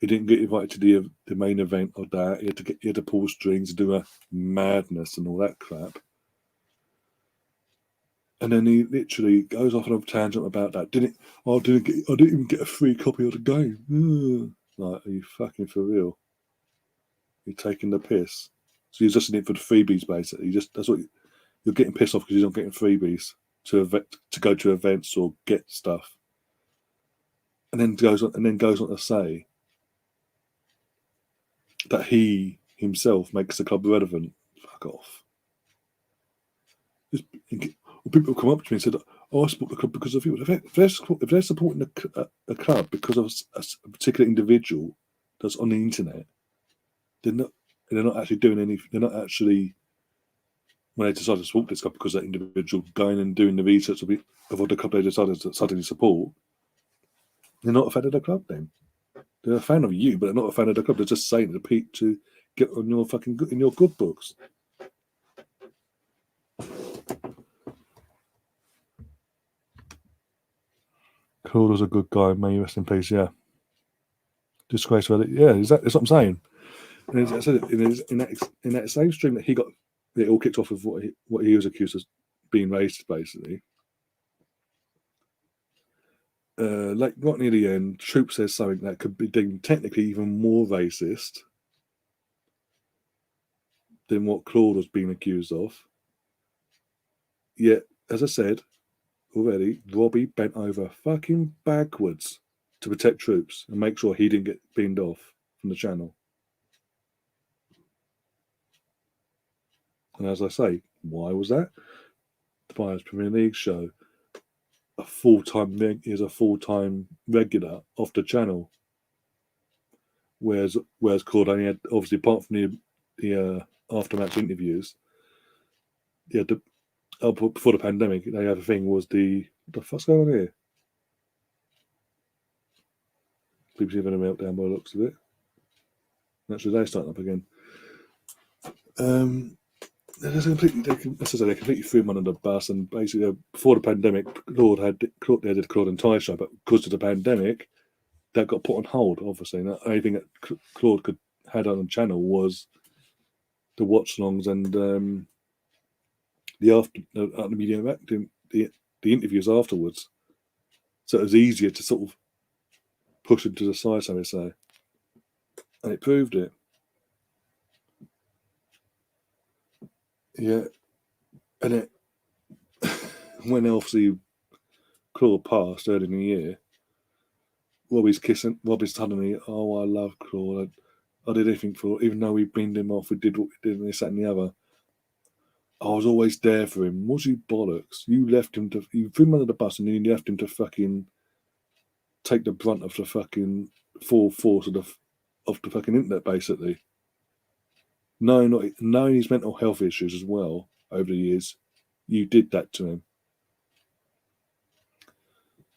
A: he didn't get invited to the main event of that. He had to pull strings and do a madness and all that crap. And then he literally goes off on a tangent about that. I didn't even get a free copy of the game. Like, are you fucking for real? You're taking the piss. So you're just in it for the freebies, basically. That's what you're getting pissed off because you're not getting freebies to go to events or get stuff. And then goes on to say that he himself makes the club relevant. Fuck off. People come up to me and said, Oh, I support the club because of you. If they're supporting a club because of a particular individual that's on the internet, they're not actually doing anything. They're not actually, when they decide to support this club because that individual going and doing the research of what the club they decided to suddenly support, they're not a fan of the club then. They're a fan of you, but they're not a fan of the club. They're just saying to get on your fucking in your good books. Claude was a good guy. May you rest in peace. Yeah. Disgrace, really. Yeah, that's what I'm saying. And as I said, in that same stream that he got, it all kicked off with what he was accused of being racist, basically. Like right near the end, Troop says something that could be deemed technically even more racist than what Claude was being accused of. Yet, as I said already, Robbie bent over fucking backwards to protect Troops and make sure he didn't get beamed off from the channel. And as I say, why was that? The Buyers Premier League show. Is a full-time regular off the channel. Whereas Claude only had, obviously, apart from the after-match interviews, before the pandemic, the other thing was what the fuck's going on here? BBC having a meltdown by the looks of it. Naturally, they're starting up again. They completely threw him under the bus, and basically before the pandemic, they did the Claude and Ty show, but because of the pandemic, that got put on hold. Obviously, and the only thing that Claude had on the channel was the watch-alongs and the interviews afterwards. So it was easier to sort of push him to the side, so we say, and it proved it. Yeah, and it when obviously Claude passed early in the year, Robbie's suddenly, oh, I love Claude. I did anything for, even though we binned him off, we did what we did, and this, that, and the other. I was always there for him. Was you bollocks? You threw him under the bus, and then you left him to fucking take the brunt of the fucking full force of the fucking internet, basically. Knowing his mental health issues as well over the years, you did that to him.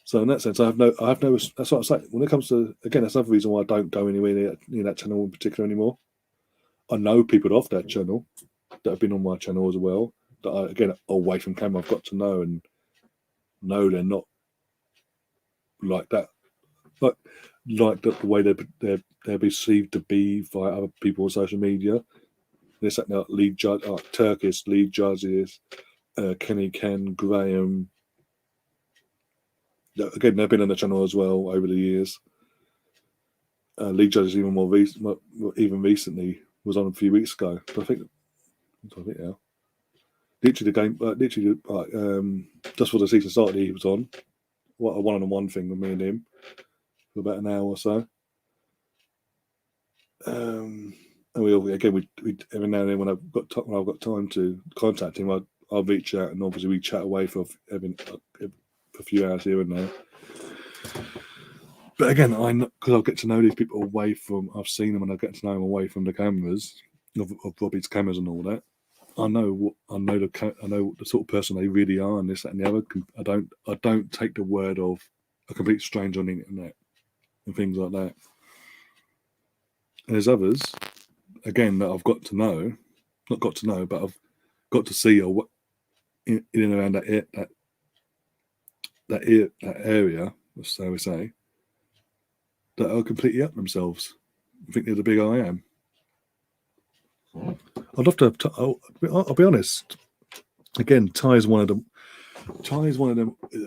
A: So in that sense, I have no. That's what I say. When it comes to, again, that's another reason why I don't go anywhere near that channel in particular anymore. I know people off that channel that have been on my channel as well. That again, away from camera, I've got to know and know they're not like that. But like the way they're perceived to be by other people on social media. There's something like lead judge, Turkish lead judges, Kenny Ken, Graham. Again, they've been on the channel as well over the years. Lead judges even recently was on a few weeks ago. But I think now. Literally the game, just for the season started, he was on. What a one-on-one thing with me and him for about an hour or so. And we every now and then when I've got time to contact him, I'll reach out, and obviously we chat away for a few hours here and there. But again, because I'll get to know these people away from, I've seen them and I get to know them away from the cameras of Robbie's cameras and all that. I know the sort of person they really are, and this, that, and the other. I don't take the word of a complete stranger on the internet and things like that. And there's others, again, that I've got to know, not got to know, but I've got to see or in and around that area, so we say, that are completely up themselves. I think they're the big I am. I'd love to. I'll be honest. Again, Ty's one of them.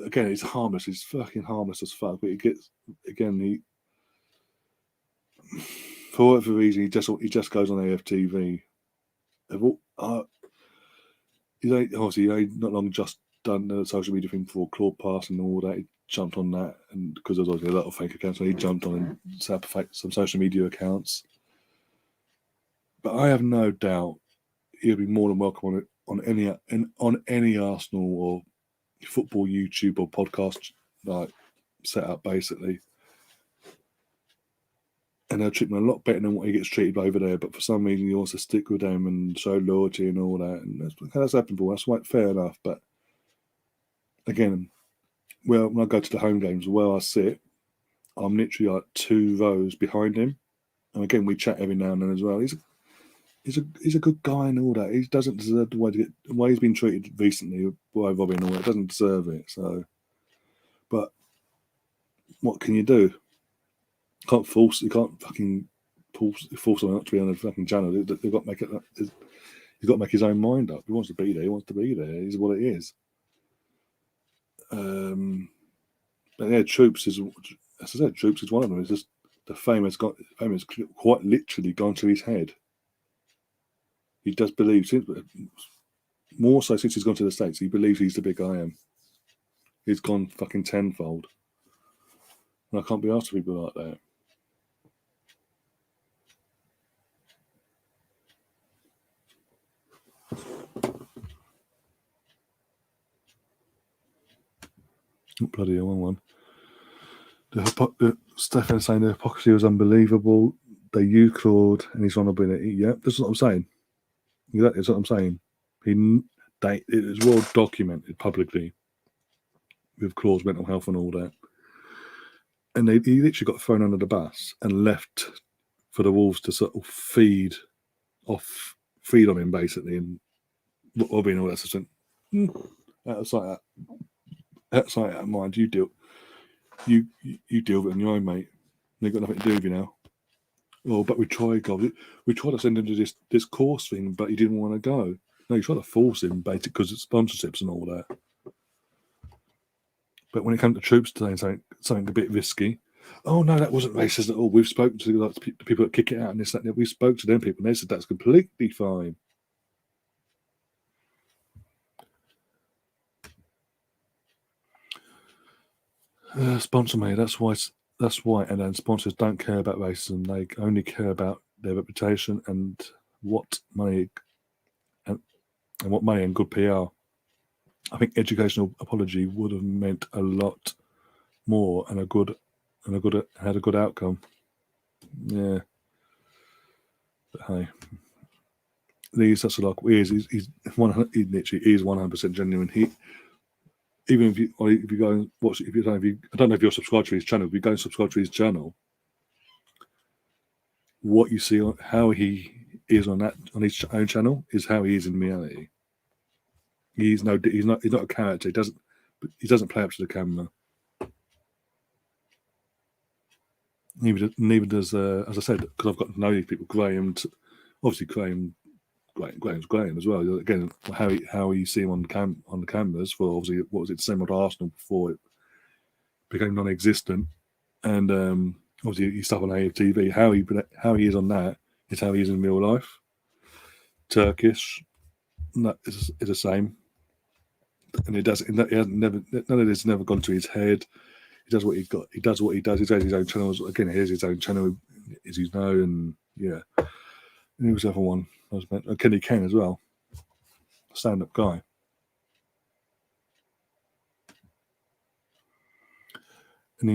A: Again, he's harmless. He's fucking harmless as fuck. But for whatever reason, he just goes on AFTV. He not long just done the social media thing for Claude Pass and all that. He jumped on that, and because there was obviously a lot of fake accounts, so he jumped on and set up some social media accounts. But I have no doubt he'll be more than welcome on any Arsenal or football YouTube or podcast like set up basically. And they'll treat him a lot better than what he gets treated over there. But for some reason, he wants to stick with them and show loyalty and all that. And that's happened before. That's right, fair enough. But again, well, when I go to the home games, where I sit, I'm literally like 2 rows behind him. And again, we chat every now and then as well. He's a good guy and all that. He doesn't deserve the way he's been treated recently by Robbie and all that. Doesn't deserve it. So, but what can you do? You can't fucking force someone not to be on a fucking channel. They've got to make it. He's got to make his own mind up. He wants to be there. He wants to be there. It's what it is. But yeah, Troops is, as I said, Troops is one of them. It's just the fame has quite literally gone to his head. He does believe, more so since he's gone to the States, he believes he's the big I am. He's gone fucking tenfold. And I can't be asked for people like that. Oh, bloody hell, one. Stefan saying the hypocrisy was unbelievable. They used Claude and his vulnerability. Yeah, that's what I'm saying. Exactly, that's what I'm saying. It is well documented publicly with Claude's mental health and all that. And he literally got thrown under the bus and left for the Wolves to sort of feed on him basically, and Robbie and all that sort of outside that mind, you deal with it on your own, mate. They've got nothing to do with you now. Oh, but we tried to send him to this course thing, but he didn't want to go. No, you tried to force him basically because it's sponsorships and all that. But when it comes to Troops today and something a bit risky, oh no, that wasn't racist at all. We've spoken to the people that kick it out and this, that, and we spoke to them people and they said that's completely fine. Sponsor me. That's why. And then sponsors don't care about racism. They only care about their reputation and what money and good PR. I think educational apology would have meant a lot more and had a good outcome. Yeah. But hey, he's such a like he's he literally is 100% genuine. Even if you go and watch it, I don't know if you're subscribed to his channel. If you go and subscribe to his channel, what you see on how he is on his own channel is how he is in reality. He's not a character. He doesn't play up to the camera. Neither does as I said, because I've got to know these people. Graham's Graham as well. Again, how you see him on the cameras for obviously what was it, the same old Arsenal before it became non-existent, and obviously his stuff on AFTV. How he is on that is how he is in real life. Turkish, that is the same, and it does. None of this never gone to his head. He does what he got. He does what he does. He has his own channels. Again, here's his own channel, as you know, and yeah. And he was the other one. Kenny Kane as well, stand-up guy. And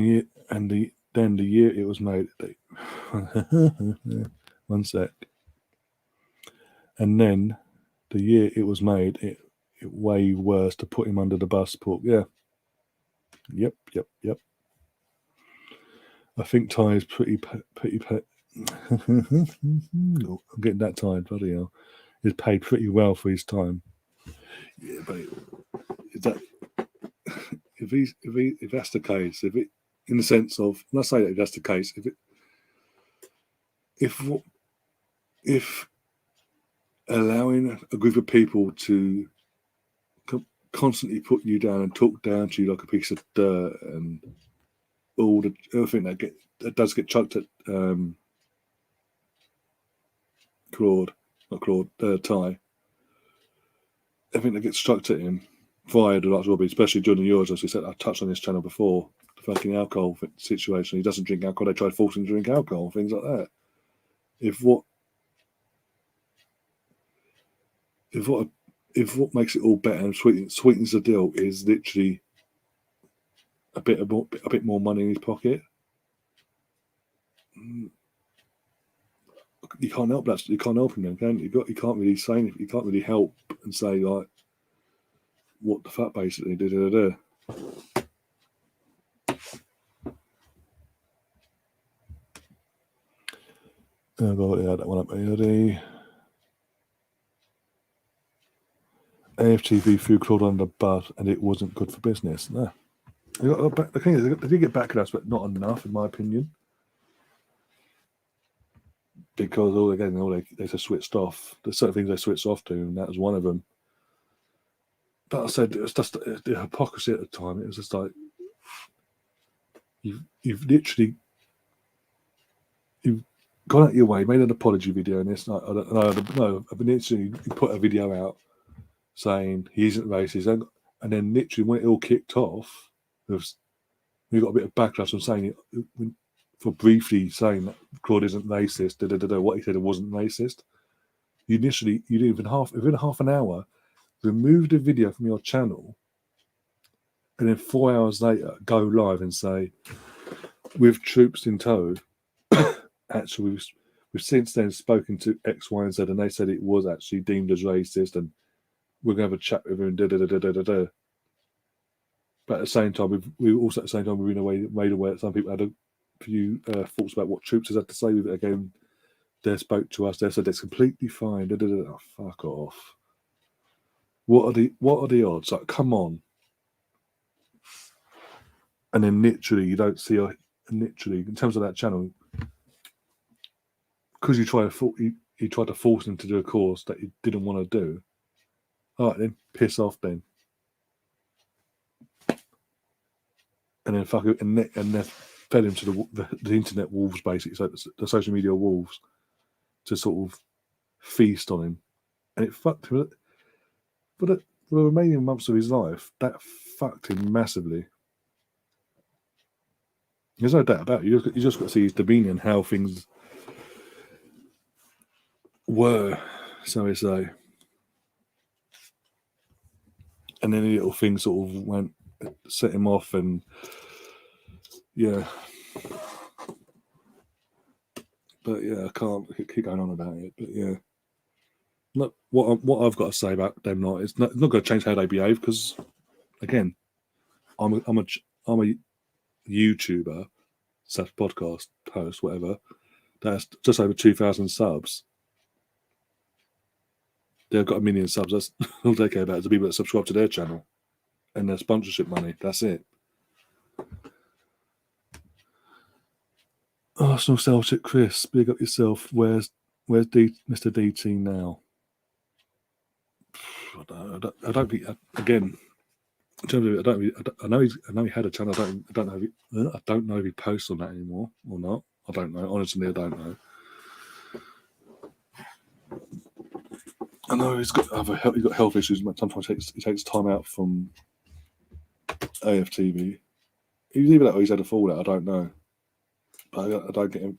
A: the year it was made. One sec. And then the year it was made, it way worse to put him under the bus. Yeah. Yep. I think Ty is pretty. I'm getting that tired, bloody hell. He's paid pretty well for his time. Yeah, but if that's the case, in the sense of, when I say that that's the case, if allowing a group of people to constantly put you down and talk down to you like a piece of dirt and all the everything that does get chucked at Ty. Everything that gets chucked at him via the likes of Robbie, especially during the Euros, as we said, I touched on this channel before, the fucking alcohol situation. He doesn't drink alcohol. They try to force him to drink alcohol, things like that. If if what makes it all better and sweetens the deal is literally a bit more money in his pocket, you can't help that. You can't help him then, can you? You can't really say anything. You can't really help and say like, what the fuck, basically. Oh god, yeah, that one up here. The AFTV threw Claude under the bus, and it wasn't good for business. No, the thing is, they did get backlash, but not enough, in my opinion. Because they just switched off. There's certain things they switched off to, and that was one of them. But I said it was just the hypocrisy at the time. It was just like you've literally gone out your way, made an apology video, and it's like I've been literally put a video out saying he isn't racist, and then literally when it all kicked off, we got a bit of backlash from saying it. For briefly saying that Claude isn't racist, what he said, it wasn't racist. You didn't within half an hour, remove the video from your channel, and then 4 hours later go live and say, with troops in tow, actually we've since then spoken to X, Y, and Z, and they said it was actually deemed as racist, and we're going to have a chat with him. But at the same time, we've been made aware that some people had a few thoughts about what troops had to say with it. Again, they spoke to us. They said it's completely fine. Oh, fuck off. What are the odds? Like, come on. And then literally, you don't see in terms of that channel, because he tried to force him to do a course that he didn't want to do. All right, then piss off then. And then fuck it, and they fed him to the internet wolves, basically, so the social media wolves, to sort of feast on him, and it fucked him. For the remaining months of his life, that fucked him massively. There's no doubt about it. You just got to see his demeanour and how things were, so we say. And then the little thing sort of set him off, and yeah. But yeah, I can't keep going on about it. But yeah, not what I've got to say about them. It's not going to change how they behave, because again, I'm a YouTuber, podcast host, whatever. That's just over 2,000 subs. They've got 1 million subs. That's all they care about is the people that subscribe to their channel and their sponsorship money. That's it. Arsenal Celtic Chris, big up yourself. Where's Mr. DT now? I don't think, again, in terms of it, I know he had a channel. I don't know if he posts on that anymore or not. I don't know. Honestly, I don't know. I know he's got health issues. Sometimes he takes time out from AFTV. Either that or he's had a fallout. I don't know. But I don't get him.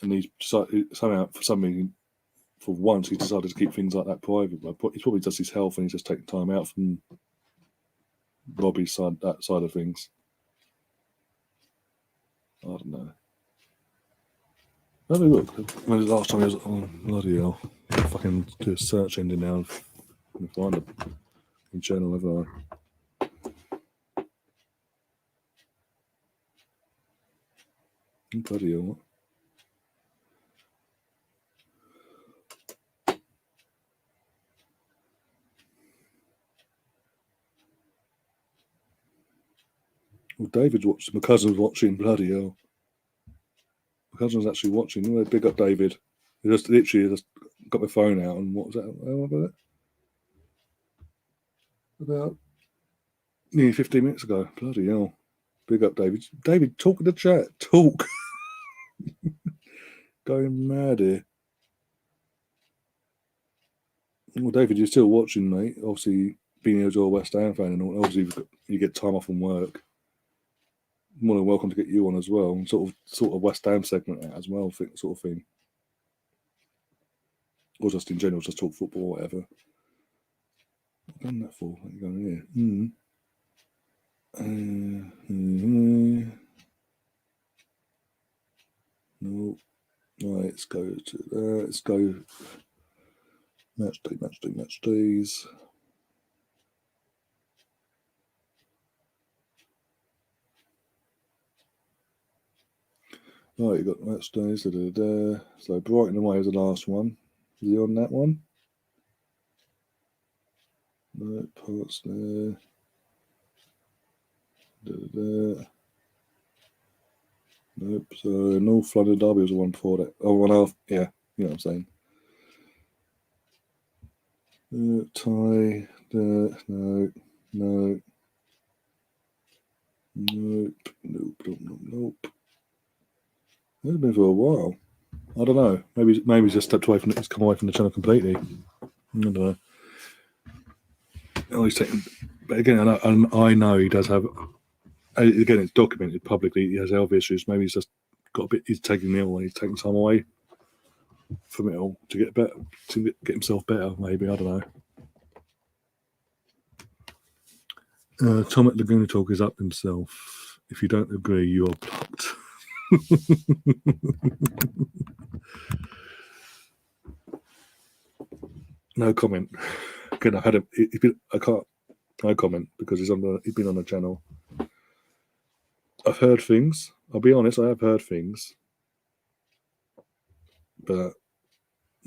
A: And he's somehow, for some reason, for once, he's decided to keep things like that private. But he's probably just his health, and he's just taking time out from Robbie's side, that side of things. I don't know. Have a look. When was the last time he was on? Bloody hell. I'll fucking do a search engine now and find a channel, haven't I? Bloody hell. What? Well, David's watching. My cousin's watching. Bloody hell. My cousin was actually watching. Big up David. He just literally got my phone out, and what was that? How about it? About nearly 15 minutes ago. Bloody hell. Big up David. David, talk in the chat. Talk. Going mad here. Well, David, you're still watching, mate. Obviously, being a West Ham fan and all, obviously you get time off from work. More than welcome to get you on as well, and sort of West Ham segment as well, sort of thing, or just in general, just talk football or whatever. I've done that for. Let me go here. No. Right, let's go to there. Let's go match days. Right, you got match days. So Brighton away is the last one. Is he on that one? No, parts there. Nope. So North London Derby was the one before that. Oh, 1.5. Yeah, you know what I'm saying. Tie. No. Nope. It's been for a while. I don't know. Maybe he's just stepped away from it. He's come away from the channel completely. I don't know. Oh, he's taking. But again, I know he does have. Again, it's documented publicly. He has health issues. Maybe he's just got a bit. He's taking the ill. He's taking time away from it all to get better, to get himself better. Maybe, I don't know. Tom at Laguna Talk is up himself. If you don't agree, you are blocked. No comment. Again, I had him. I can't. No comment because he's been on the channel. I've heard things. I'll be honest. I have heard things, but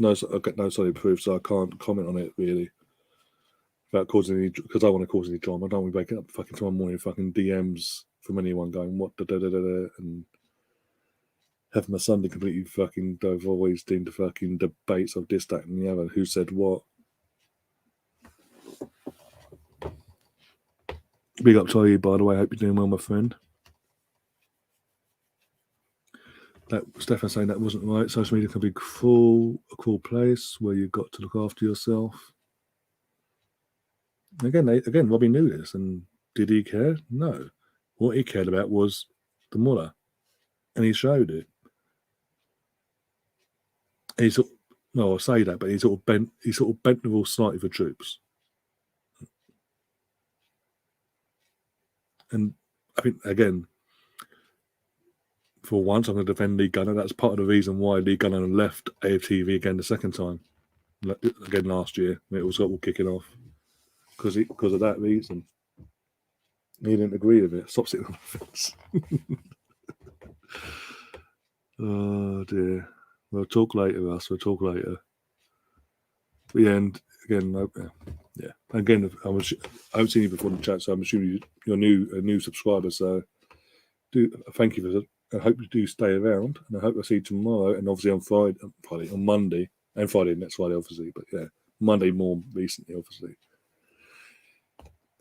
A: I've got no solid proof, so I can't comment on it really. Without causing any, because I want to cause any drama. I don't want to wake up fucking tomorrow morning fucking DMs from anyone going what and have my Sunday completely fucking divulged into fucking debates of this, that, and the other. Who said what? Big up to you, by the way. I hope you're doing well, my friend. That Stefan saying that wasn't right. Social media can be a cruel place where you've got to look after yourself. Again, Robbie knew this, and did he care? No. What he cared about was the mullah, and he showed it. And I say that, but he sort of bent the rules slightly for troops. And I think, again, for once, I'm going to defend Lee Gunner. That's part of the reason why Lee Gunner left AFTV again the second time, again last year, when it was all kicking off, because of that reason. He didn't agree with it. Stop sitting on the fence. Oh dear. We'll talk later, Russ. We'll talk later. But yeah, and again, yeah. Again, I haven't seen you before in the chat, so I'm assuming you're a new subscriber. So, thank you for that. I hope you do stay around, and I hope I see you tomorrow, and obviously on Monday, and Friday next Friday, obviously. But yeah, Monday more recently, obviously.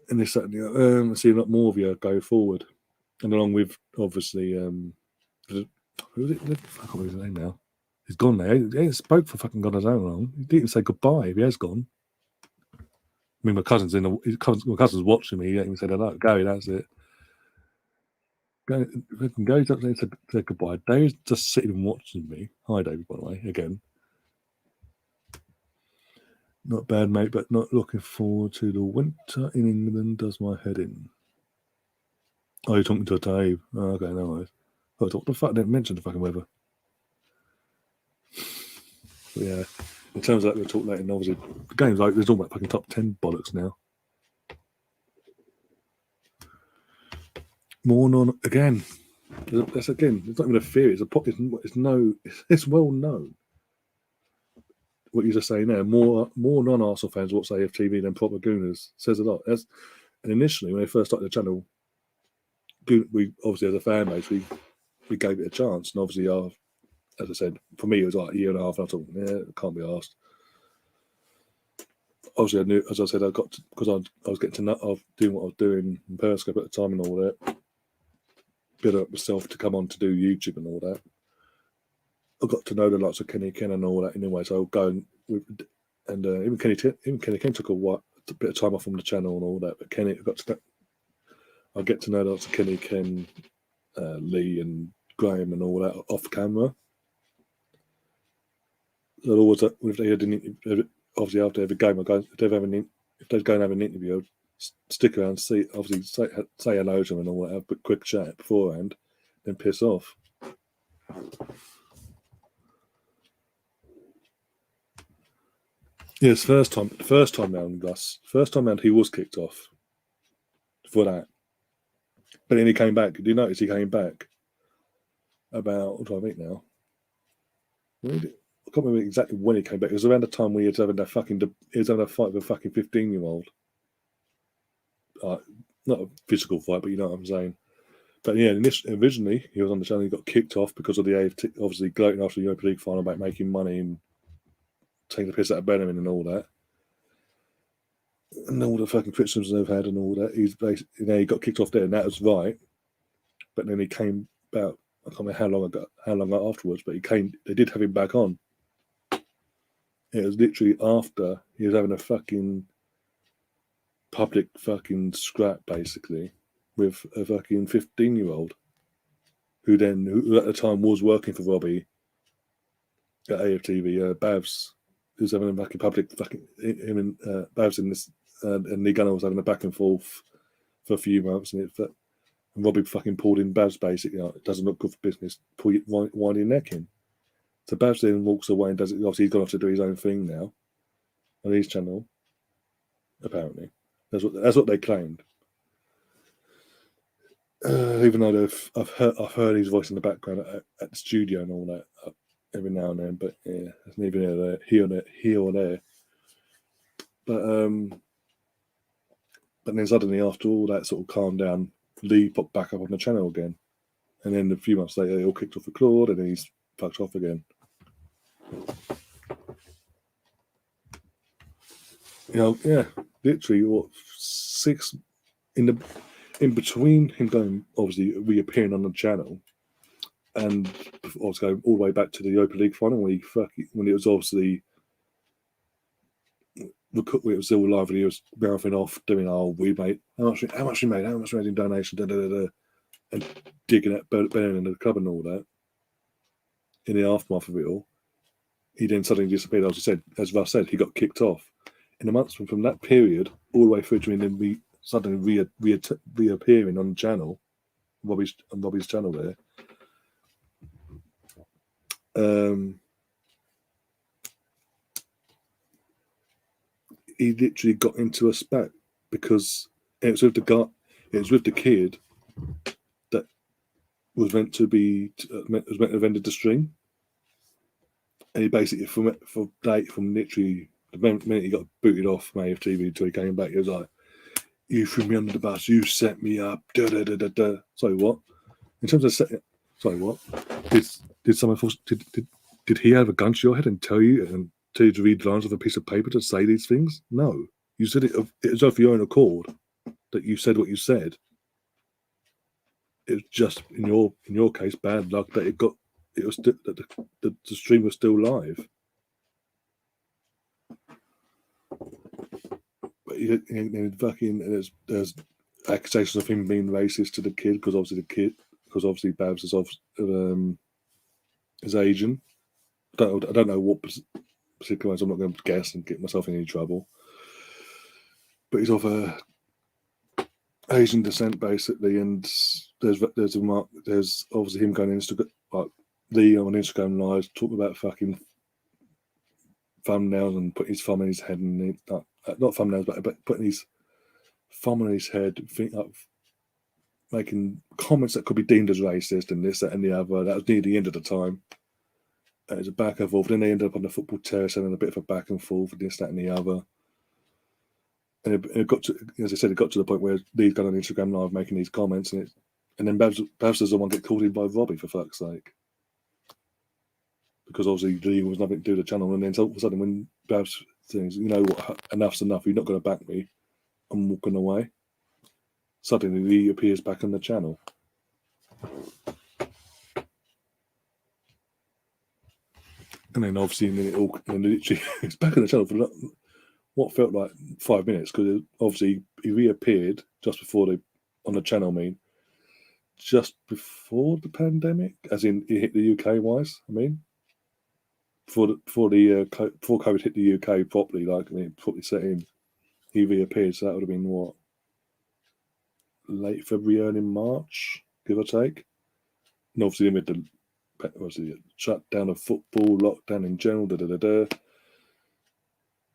A: And this Saturday, I see a lot more of you go forward, and along with obviously, who was it? I can't remember his name now. He's gone now. He ain't spoke for fucking God knows how long. He didn't even say goodbye if he has gone. I mean, my cousin's watching me. He ain't even said hello. Gary, that's it. Gary's up there to say goodbye. Dave's just sitting and watching me. Hi, Dave, by the way, again. Not bad, mate, but not looking forward to the winter in England. Does my head in. Oh, you're talking to a Dave. Oh, okay, no worries. What the fuck? I didn't mention the fucking weather. But yeah, in terms of that, we'll talk later. And obviously, the game's like there's all about fucking top 10 bollocks now. More non again. That's again. It's not even a theory. It's well known. What you're just saying there. More non-Arsenal fans watch AFTV than proper Gooners. Says a lot. And initially, when they first started the channel, we obviously as a fan base we gave it a chance, and obviously as I said, for me it was like a year and a half, and I thought, yeah, it can't be asked. Obviously, I knew, as I said, because I was getting to know of doing what I was doing in Periscope at the time and all that, build up myself to come on to do YouTube and all that. I got to know the likes of Kenny Ken and all that anyway, so I'll go and even Kenny Ken took a bit of time off from the channel and all that, but I get to know the likes of Kenny Ken, Lee and Graham and all that off camera. So always, if they had obviously after every game, I go, if they have any if they'd go and have an interview, stick around, see, obviously say hello to them and all that, but quick chat beforehand, then piss off. Yes, first time round, Gus. First time round, he was kicked off for that. But then he came back. Did you notice he came back about, what do I think now? I can't remember exactly when he came back. It was around the time we was having that he was having a fight with a fucking 15-year-old. Not a physical fight, but you know what I'm saying. But yeah, originally he was on the channel. He got kicked off because of the AFT, obviously gloating after the Europa League final about making money and taking the piss out of Benjamin and all that, and all the fucking criticisms they've had and all that. He's basically, he got kicked off there, and that was right. But then he came about, I can't remember how long afterwards, but they did have him back on. It was literally after he was having a fucking public fucking scrap, basically, with a fucking 15-year-old who at the time was working for Robbie at AFTV, Babs, who's having a fucking public fucking, him and Babs in this, and Lee Gunner was having a back and forth for a few months, and Robbie fucking pulled in Babs, basically, it doesn't look good for business, wind your neck in. So Babs then walks away and does it. Obviously, he's gone off to do his own thing now on his channel. Apparently, that's what they claimed. Even though I've heard his voice in the background at the studio and all that every now and then, but yeah, it's neither here or there. But then suddenly, after all that sort of calmed down, Lee popped back up on the channel again, and then a few months later, they all kicked off for Claude, and then he's fucked off again. Yeah, literally, 6 in between him going, obviously reappearing on the channel, and I was going all the way back to the Europa League final when it was obviously it was still live and he was mouthing off, doing we made how much we made in donation, and digging at Ben in the club and all that. In the aftermath of it all, he then suddenly disappeared. As Russ said, he got kicked off. In the months from that period all the way through to him then suddenly reappearing on the channel, Robbie's channel there. He literally got into a spat because it was with the kid that was meant to have ended the stream, and he basically from literally the minute he got booted off from AFTV until he came back, he was like, "You threw me under the bus. You set me up." Sorry, what? In terms of sorry, what? Did someone force? Did he have a gun to your head and tell you to read lines of a piece of paper to say these things? No, you said it was of your own accord that you said what you said. It was just in your case bad luck that the stream was still live. But there's accusations of him being racist to the kid because obviously Babs is his Asian. I don't know what particular ones. I'm not going to guess and get myself in any trouble. But he's of Asian descent basically, and there's obviously him going Lee on Instagram Live talking about fucking thumbnails and putting his thumb in his head and not thumbnails, but putting his thumb on his head, making comments that could be deemed as racist and this, that, and the other. That was near the end of the time. It was a back and forth. Then they ended up on the football terrace and a bit of a back and forth, and this, that, and the other. And it got to, as I said, it got to the point where Lee's gone on Instagram Live making these comments, and then Babs does the one get called in by Robbie, for fuck's sake. Because obviously Lee was nothing to do with the channel, and then all of a sudden when Babs thinks, you know what, enough's enough, you're not going to back me, I'm walking away. Suddenly Lee appears back on the channel. And then obviously literally it's back on the channel for what felt like 5 minutes, because obviously he reappeared just before on the channel, just before the pandemic, as in he hit the UK wise. Before COVID hit the UK properly, properly set in. he reappeared. So that would have been what, late February, early March, give or take. And obviously, with the shut down of football, lockdown in general,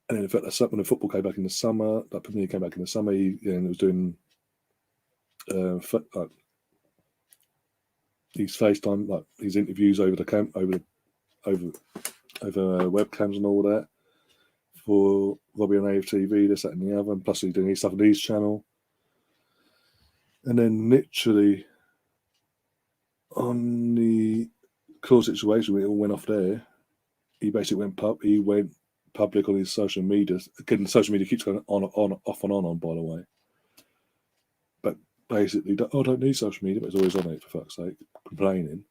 A: And then in fact, when the football came back in the summer, that Premier came back in the summer, he was doing his FaceTime, like his interviews over webcams and all that for Robbie and AFTV, this, that, and the other, and plus he's doing his stuff on his channel. And then literally on the core situation, when it all went off there, he basically went public on his social media. Again, social media keeps going on, off and on, by the way. But basically, I don't need social media, but it's always on it, for fuck's sake, complaining.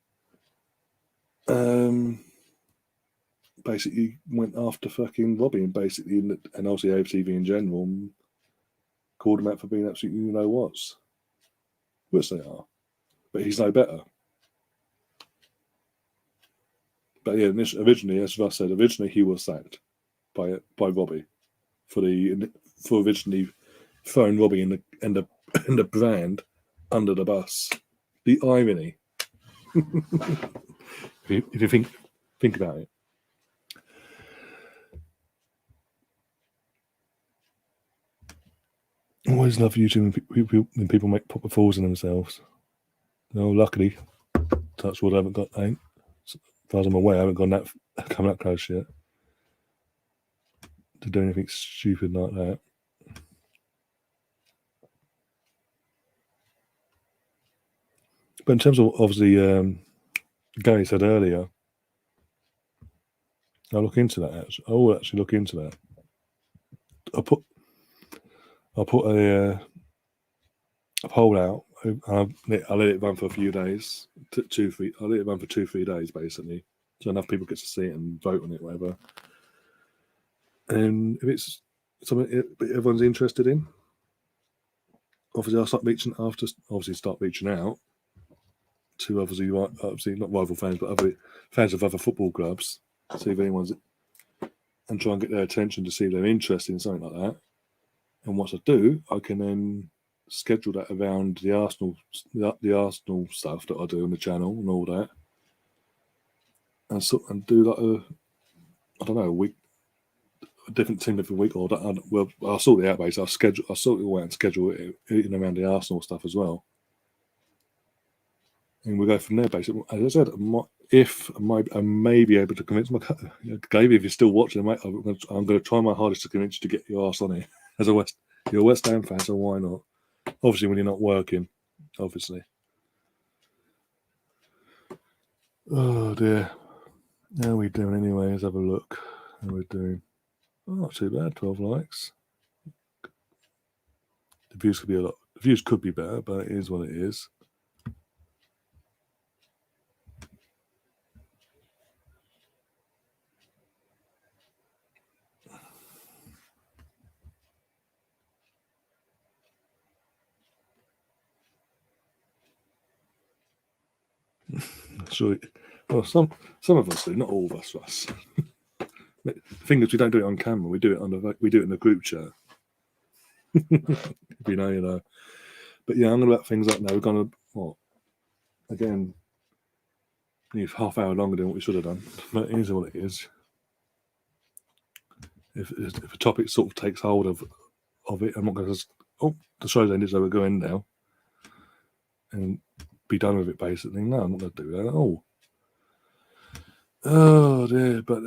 A: Basically went after fucking Robbie and basically, and also AFTV in general, called him out for being absolutely you-know-whats. Which they are. But he's no better. But yeah, originally, as Russ said, he was sacked by Robbie for originally throwing Robbie and the brand under the bus. The irony. if you think about it. I always love YouTube when people make proper fools of themselves. No, luckily, touch wood, I haven't got. As far as I'm aware, I haven't come that close yet to do anything stupid like that. But in terms of, obviously, Gary said earlier, I'll look into that. I will actually look into that. I'll put a poll out. I'll let it run for a few days. I'll let it run for 2-3 days, basically, so enough people get to see it and vote on it, whatever. And if it's something everyone's interested in, obviously I'll start reaching out to obviously not rival fans, but other fans of other football clubs, see if anyone's, and try and get their attention to see if they're interested in something like that. And once I do, I can then schedule that around the Arsenal stuff that I do on the channel and all that, and do like a week, a different team every week, or I'll sort it out. Basically, I'll sort it all out and schedule it in around the Arsenal stuff as well, and we'll go from there. Basically, as I said, I may be able to convince Gabe, if you're still watching, mate, I'm going to try my hardest to convince you to get your ass on it. As you're a West Ham fan, so why not? Obviously, when you're not working, obviously. Oh dear. How are we doing anyway? Let's have a look. How we're doing. Oh, not too bad. 12 likes. The views could be better, but it is what it is. Sure. Well, some of us do, not all of us, Russ. The thing is, we don't do it on camera. We do it in the group chat. If you know, you know. But yeah, I'm going to wrap things up now. We're going to again, need half hour longer than what we should have done. But it is what it is. If a topic sort of takes hold of it, I'm not going to the show's ended, so we're going now and be done with it. Basically, no, I'm not going to do that at all. Oh dear, but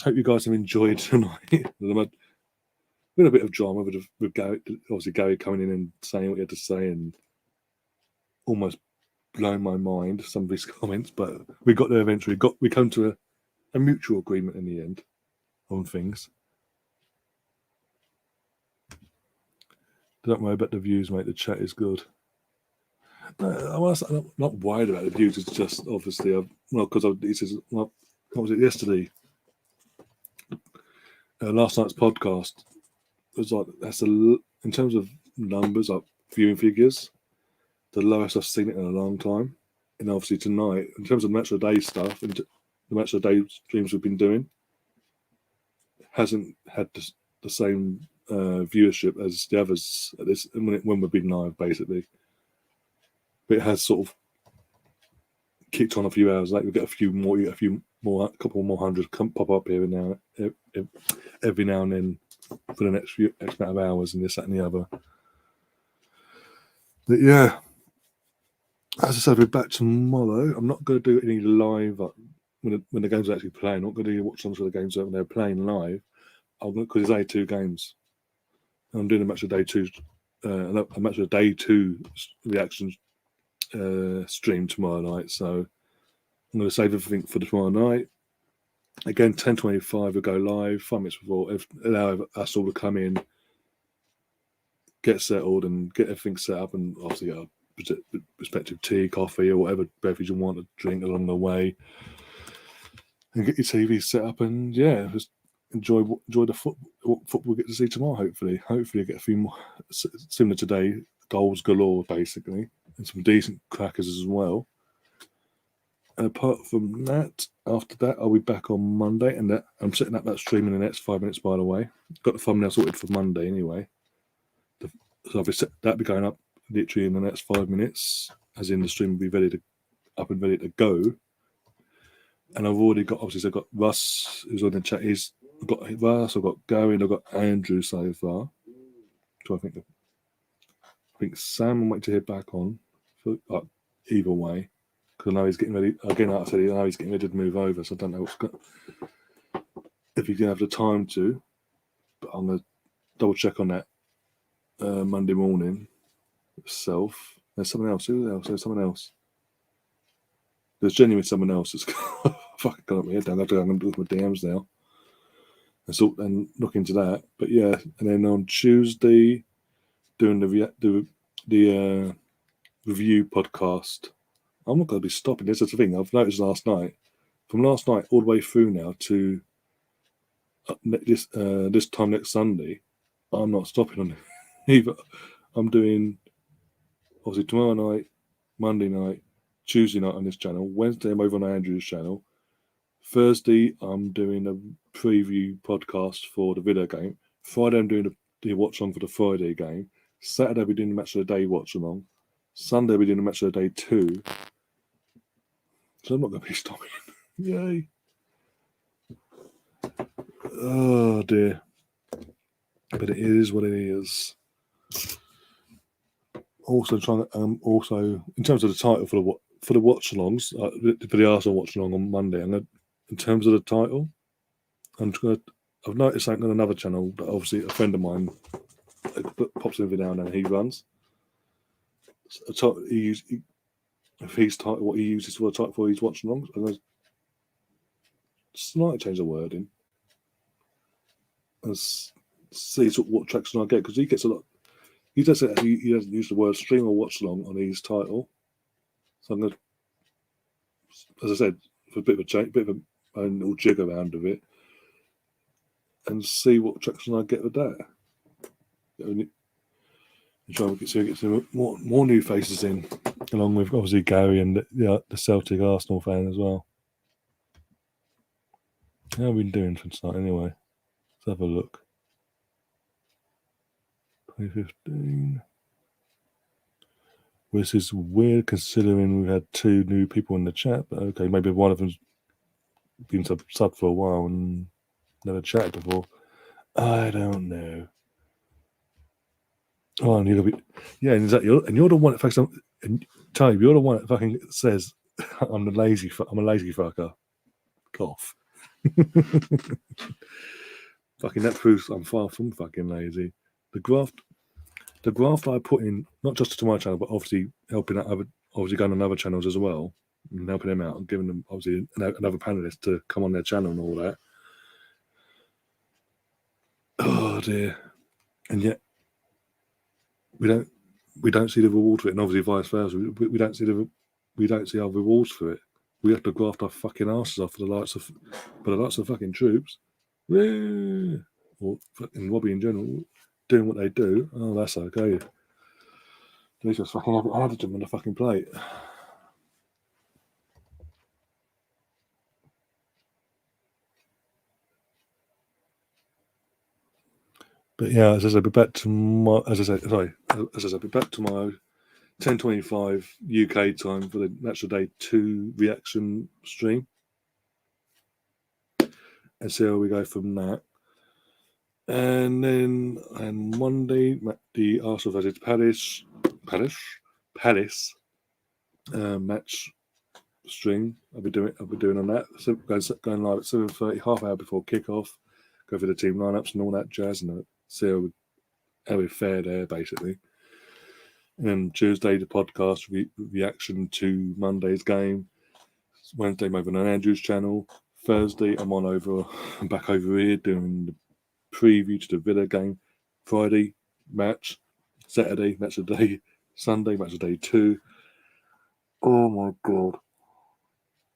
A: hope you guys have enjoyed tonight. There's been a bit of drama with Gary, obviously Gary coming in and saying what he had to say and almost blown my mind, some of his comments, but we got there eventually. We come to a mutual agreement in the end on things. Don't worry about the views, mate. The chat is good. I'm not worried about the views. It's just obviously, because this is what was it yesterday? Last night's podcast was like in terms of numbers, like viewing figures, the lowest I've seen it in a long time. And obviously tonight, in terms of match of the day stuff and the match of the day streams we've been doing, hasn't had the same viewership as the others at this when we've been live, basically. But it has sort of kicked on a few hours late. We get a couple more hundred pop up here and now, every now and then for the next X amount of hours, and this, that, and the other. But yeah, as I said, we're back tomorrow. I'm not going to do any live when the games are actually playing. I'm not going to do watch-alongs for the games when they're playing live. Because there's only 2 games. I'm doing a match of day 2, a match of day 2 reaction stream tomorrow night. So I'm going to save everything for tomorrow night. Again, 10:25 we'll go live. 5 minutes before, allow us all to come in, get settled, and get everything set up, and obviously get our respective tea, coffee, or whatever beverage you want to drink along the way, and get your TV set up, and yeah, just enjoy the football we get to see tomorrow. Hopefully get a few more similar today, goals galore basically, and some decent crackers as well. And apart from that, after that, I'll be back on Monday, and I'm setting up that stream in the next 5 minutes. By the way, got the thumbnail sorted for Monday anyway. So that'll be going up literally in the next 5 minutes, as in the stream will be up and ready to go. And I've already got, obviously, I've got Russ who's on the chat. I've got Russ, I've got Gary, and I've got Andrew so far. So I think Sam I'm waiting to hear back on. Either way, because I know he's getting ready. Again, like I said, I know he's getting ready to move over, so I don't know if he's going to have the time to. But I'm going to double check on that Monday morning itself. There's someone else. Who else? There's someone else. There's genuinely someone else that's fucking got my head down. I have to go and look at my DMs now. And look into that. But yeah, and then on Tuesday, doing the review podcast. I'm not going to be stopping. This is the thing I've noticed from last night all the way through now to this time next Sunday. I'm not stopping on it either. I'm doing obviously tomorrow night, Monday night, Tuesday night on this channel. Wednesday I'm over on Andrew's channel. Thursday I'm doing a preview podcast for the video game. Friday I'm doing the watch along for the Friday game. Saturday I'll be doing the match of the day watch along. Sunday I'll be doing the match of the day 2. So I'm not going to be stopping. Yay. Oh dear. But it is what it is. Also trying to, also in terms of the title for the watch-alongs, for the Arsenal watch-along on Monday, and in terms of the title, I've noticed something on another channel that obviously a friend of mine pops in every now and then, he runs. What he uses for a title for his watch-alongs, and there's slightly change the wording. And see what traction I get, because he gets a lot. He doesn't use the word stream or watch along on his title. So I'm going to, as I said, for a bit of a change, bit of a little jig around of it, and see what traction I get with that. And try to get some more new faces in, along with obviously Gary and the Celtic Arsenal fan as well. How have we been doing for tonight anyway? Let's have a look. 2015. This is weird considering we've had 2 new people in the chat, but okay, maybe one of them's been sub for a while and never chatted before. I don't know. Oh, and you'll be, yeah, and you're the one that fucking, and Tony, you're the one that fucking says I'm a lazy fucker. Cough. Fucking that proves I'm far from fucking lazy. The graft I put in, not just to my channel, but obviously helping out obviously going on other channels as well, and helping them out and giving them obviously another panelist to come on their channel and all that. Oh dear. And yet we don't see the reward for it, and obviously vice versa. We don't see our rewards for it. We have to graft our fucking asses off for the likes of fucking troops. Yeah. Or fucking Robbie in general, doing what they do. Oh, that's okay. At least just fucking have it added them on the fucking plate. But yeah, as I said, be back tomorrow. As I said, be back tomorrow, 10:25 UK time for the Match of Day 2 reaction stream, and see how we go from that. And then on Monday, the Arsenal versus Palace match stream. I'll be doing on that. So going live at 7:30, half hour before kickoff. Go for the team lineups and all that jazz, and see how we fare there basically. And then Tuesday, the podcast reaction to Monday's game. Wednesday, I'm over on Andrew's channel. Thursday, I'm back over here doing the preview to the Villa game. Friday, match. Saturday, match of the day. Sunday, match of the day 2. Oh my god.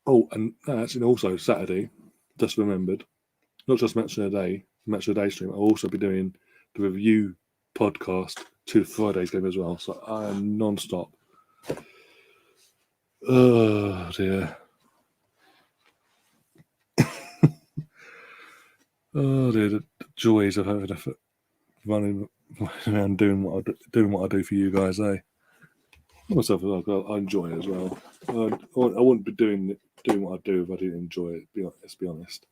A: Oh, and actually also Saturday, just remembered, not just match of the day stream, I'll also be doing the review podcast to Friday's game as well. So I am non-stop. Oh dear. Oh dear, the joys of having running around doing what I do for you guys, eh? Myself, I enjoy it as well. I wouldn't be doing what I do if I didn't enjoy it. Let's be honest.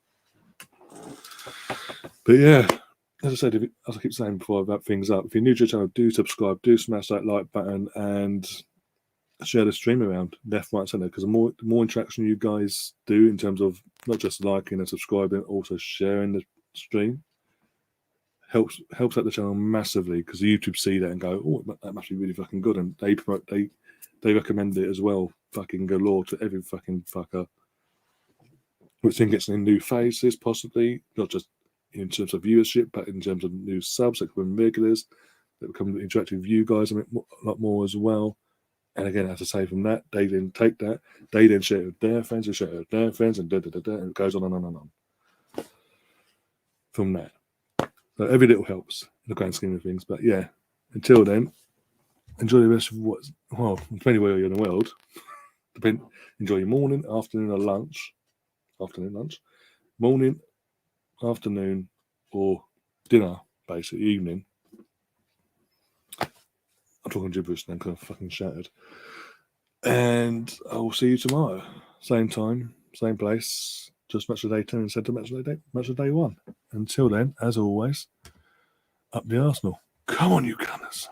A: But yeah, as I said, as I keep saying before about things up, if you're new to the channel, do subscribe, do smash that like button, and share the stream around left, right, centre. Because the more interaction you guys do in terms of not just liking and subscribing, also sharing the stream, helps out the channel massively. Because YouTube see that and go, oh, that must be really fucking good, and they recommend it as well, fucking galore to every fucking fucker. Which then gets in new faces, possibly not just in terms of viewership, but in terms of new subs that become regulars, that become interactive with you guys a lot more as well. And again, as I say, from that, they then take that, they then share it with their friends, and share it with their friends, and and it goes on and on and on. From that. So every little helps in the grand scheme of things. But yeah, until then, enjoy the rest of depending where you're in the world, enjoy your morning, afternoon, or lunch. Morning, afternoon, or dinner, basically, evening. I'm talking gibberish now because I'm fucking shattered. And I will see you tomorrow. Same time, same place. Just match of day 10 instead of match of day 1. Until then, as always, up the Arsenal. Come on, you gunners.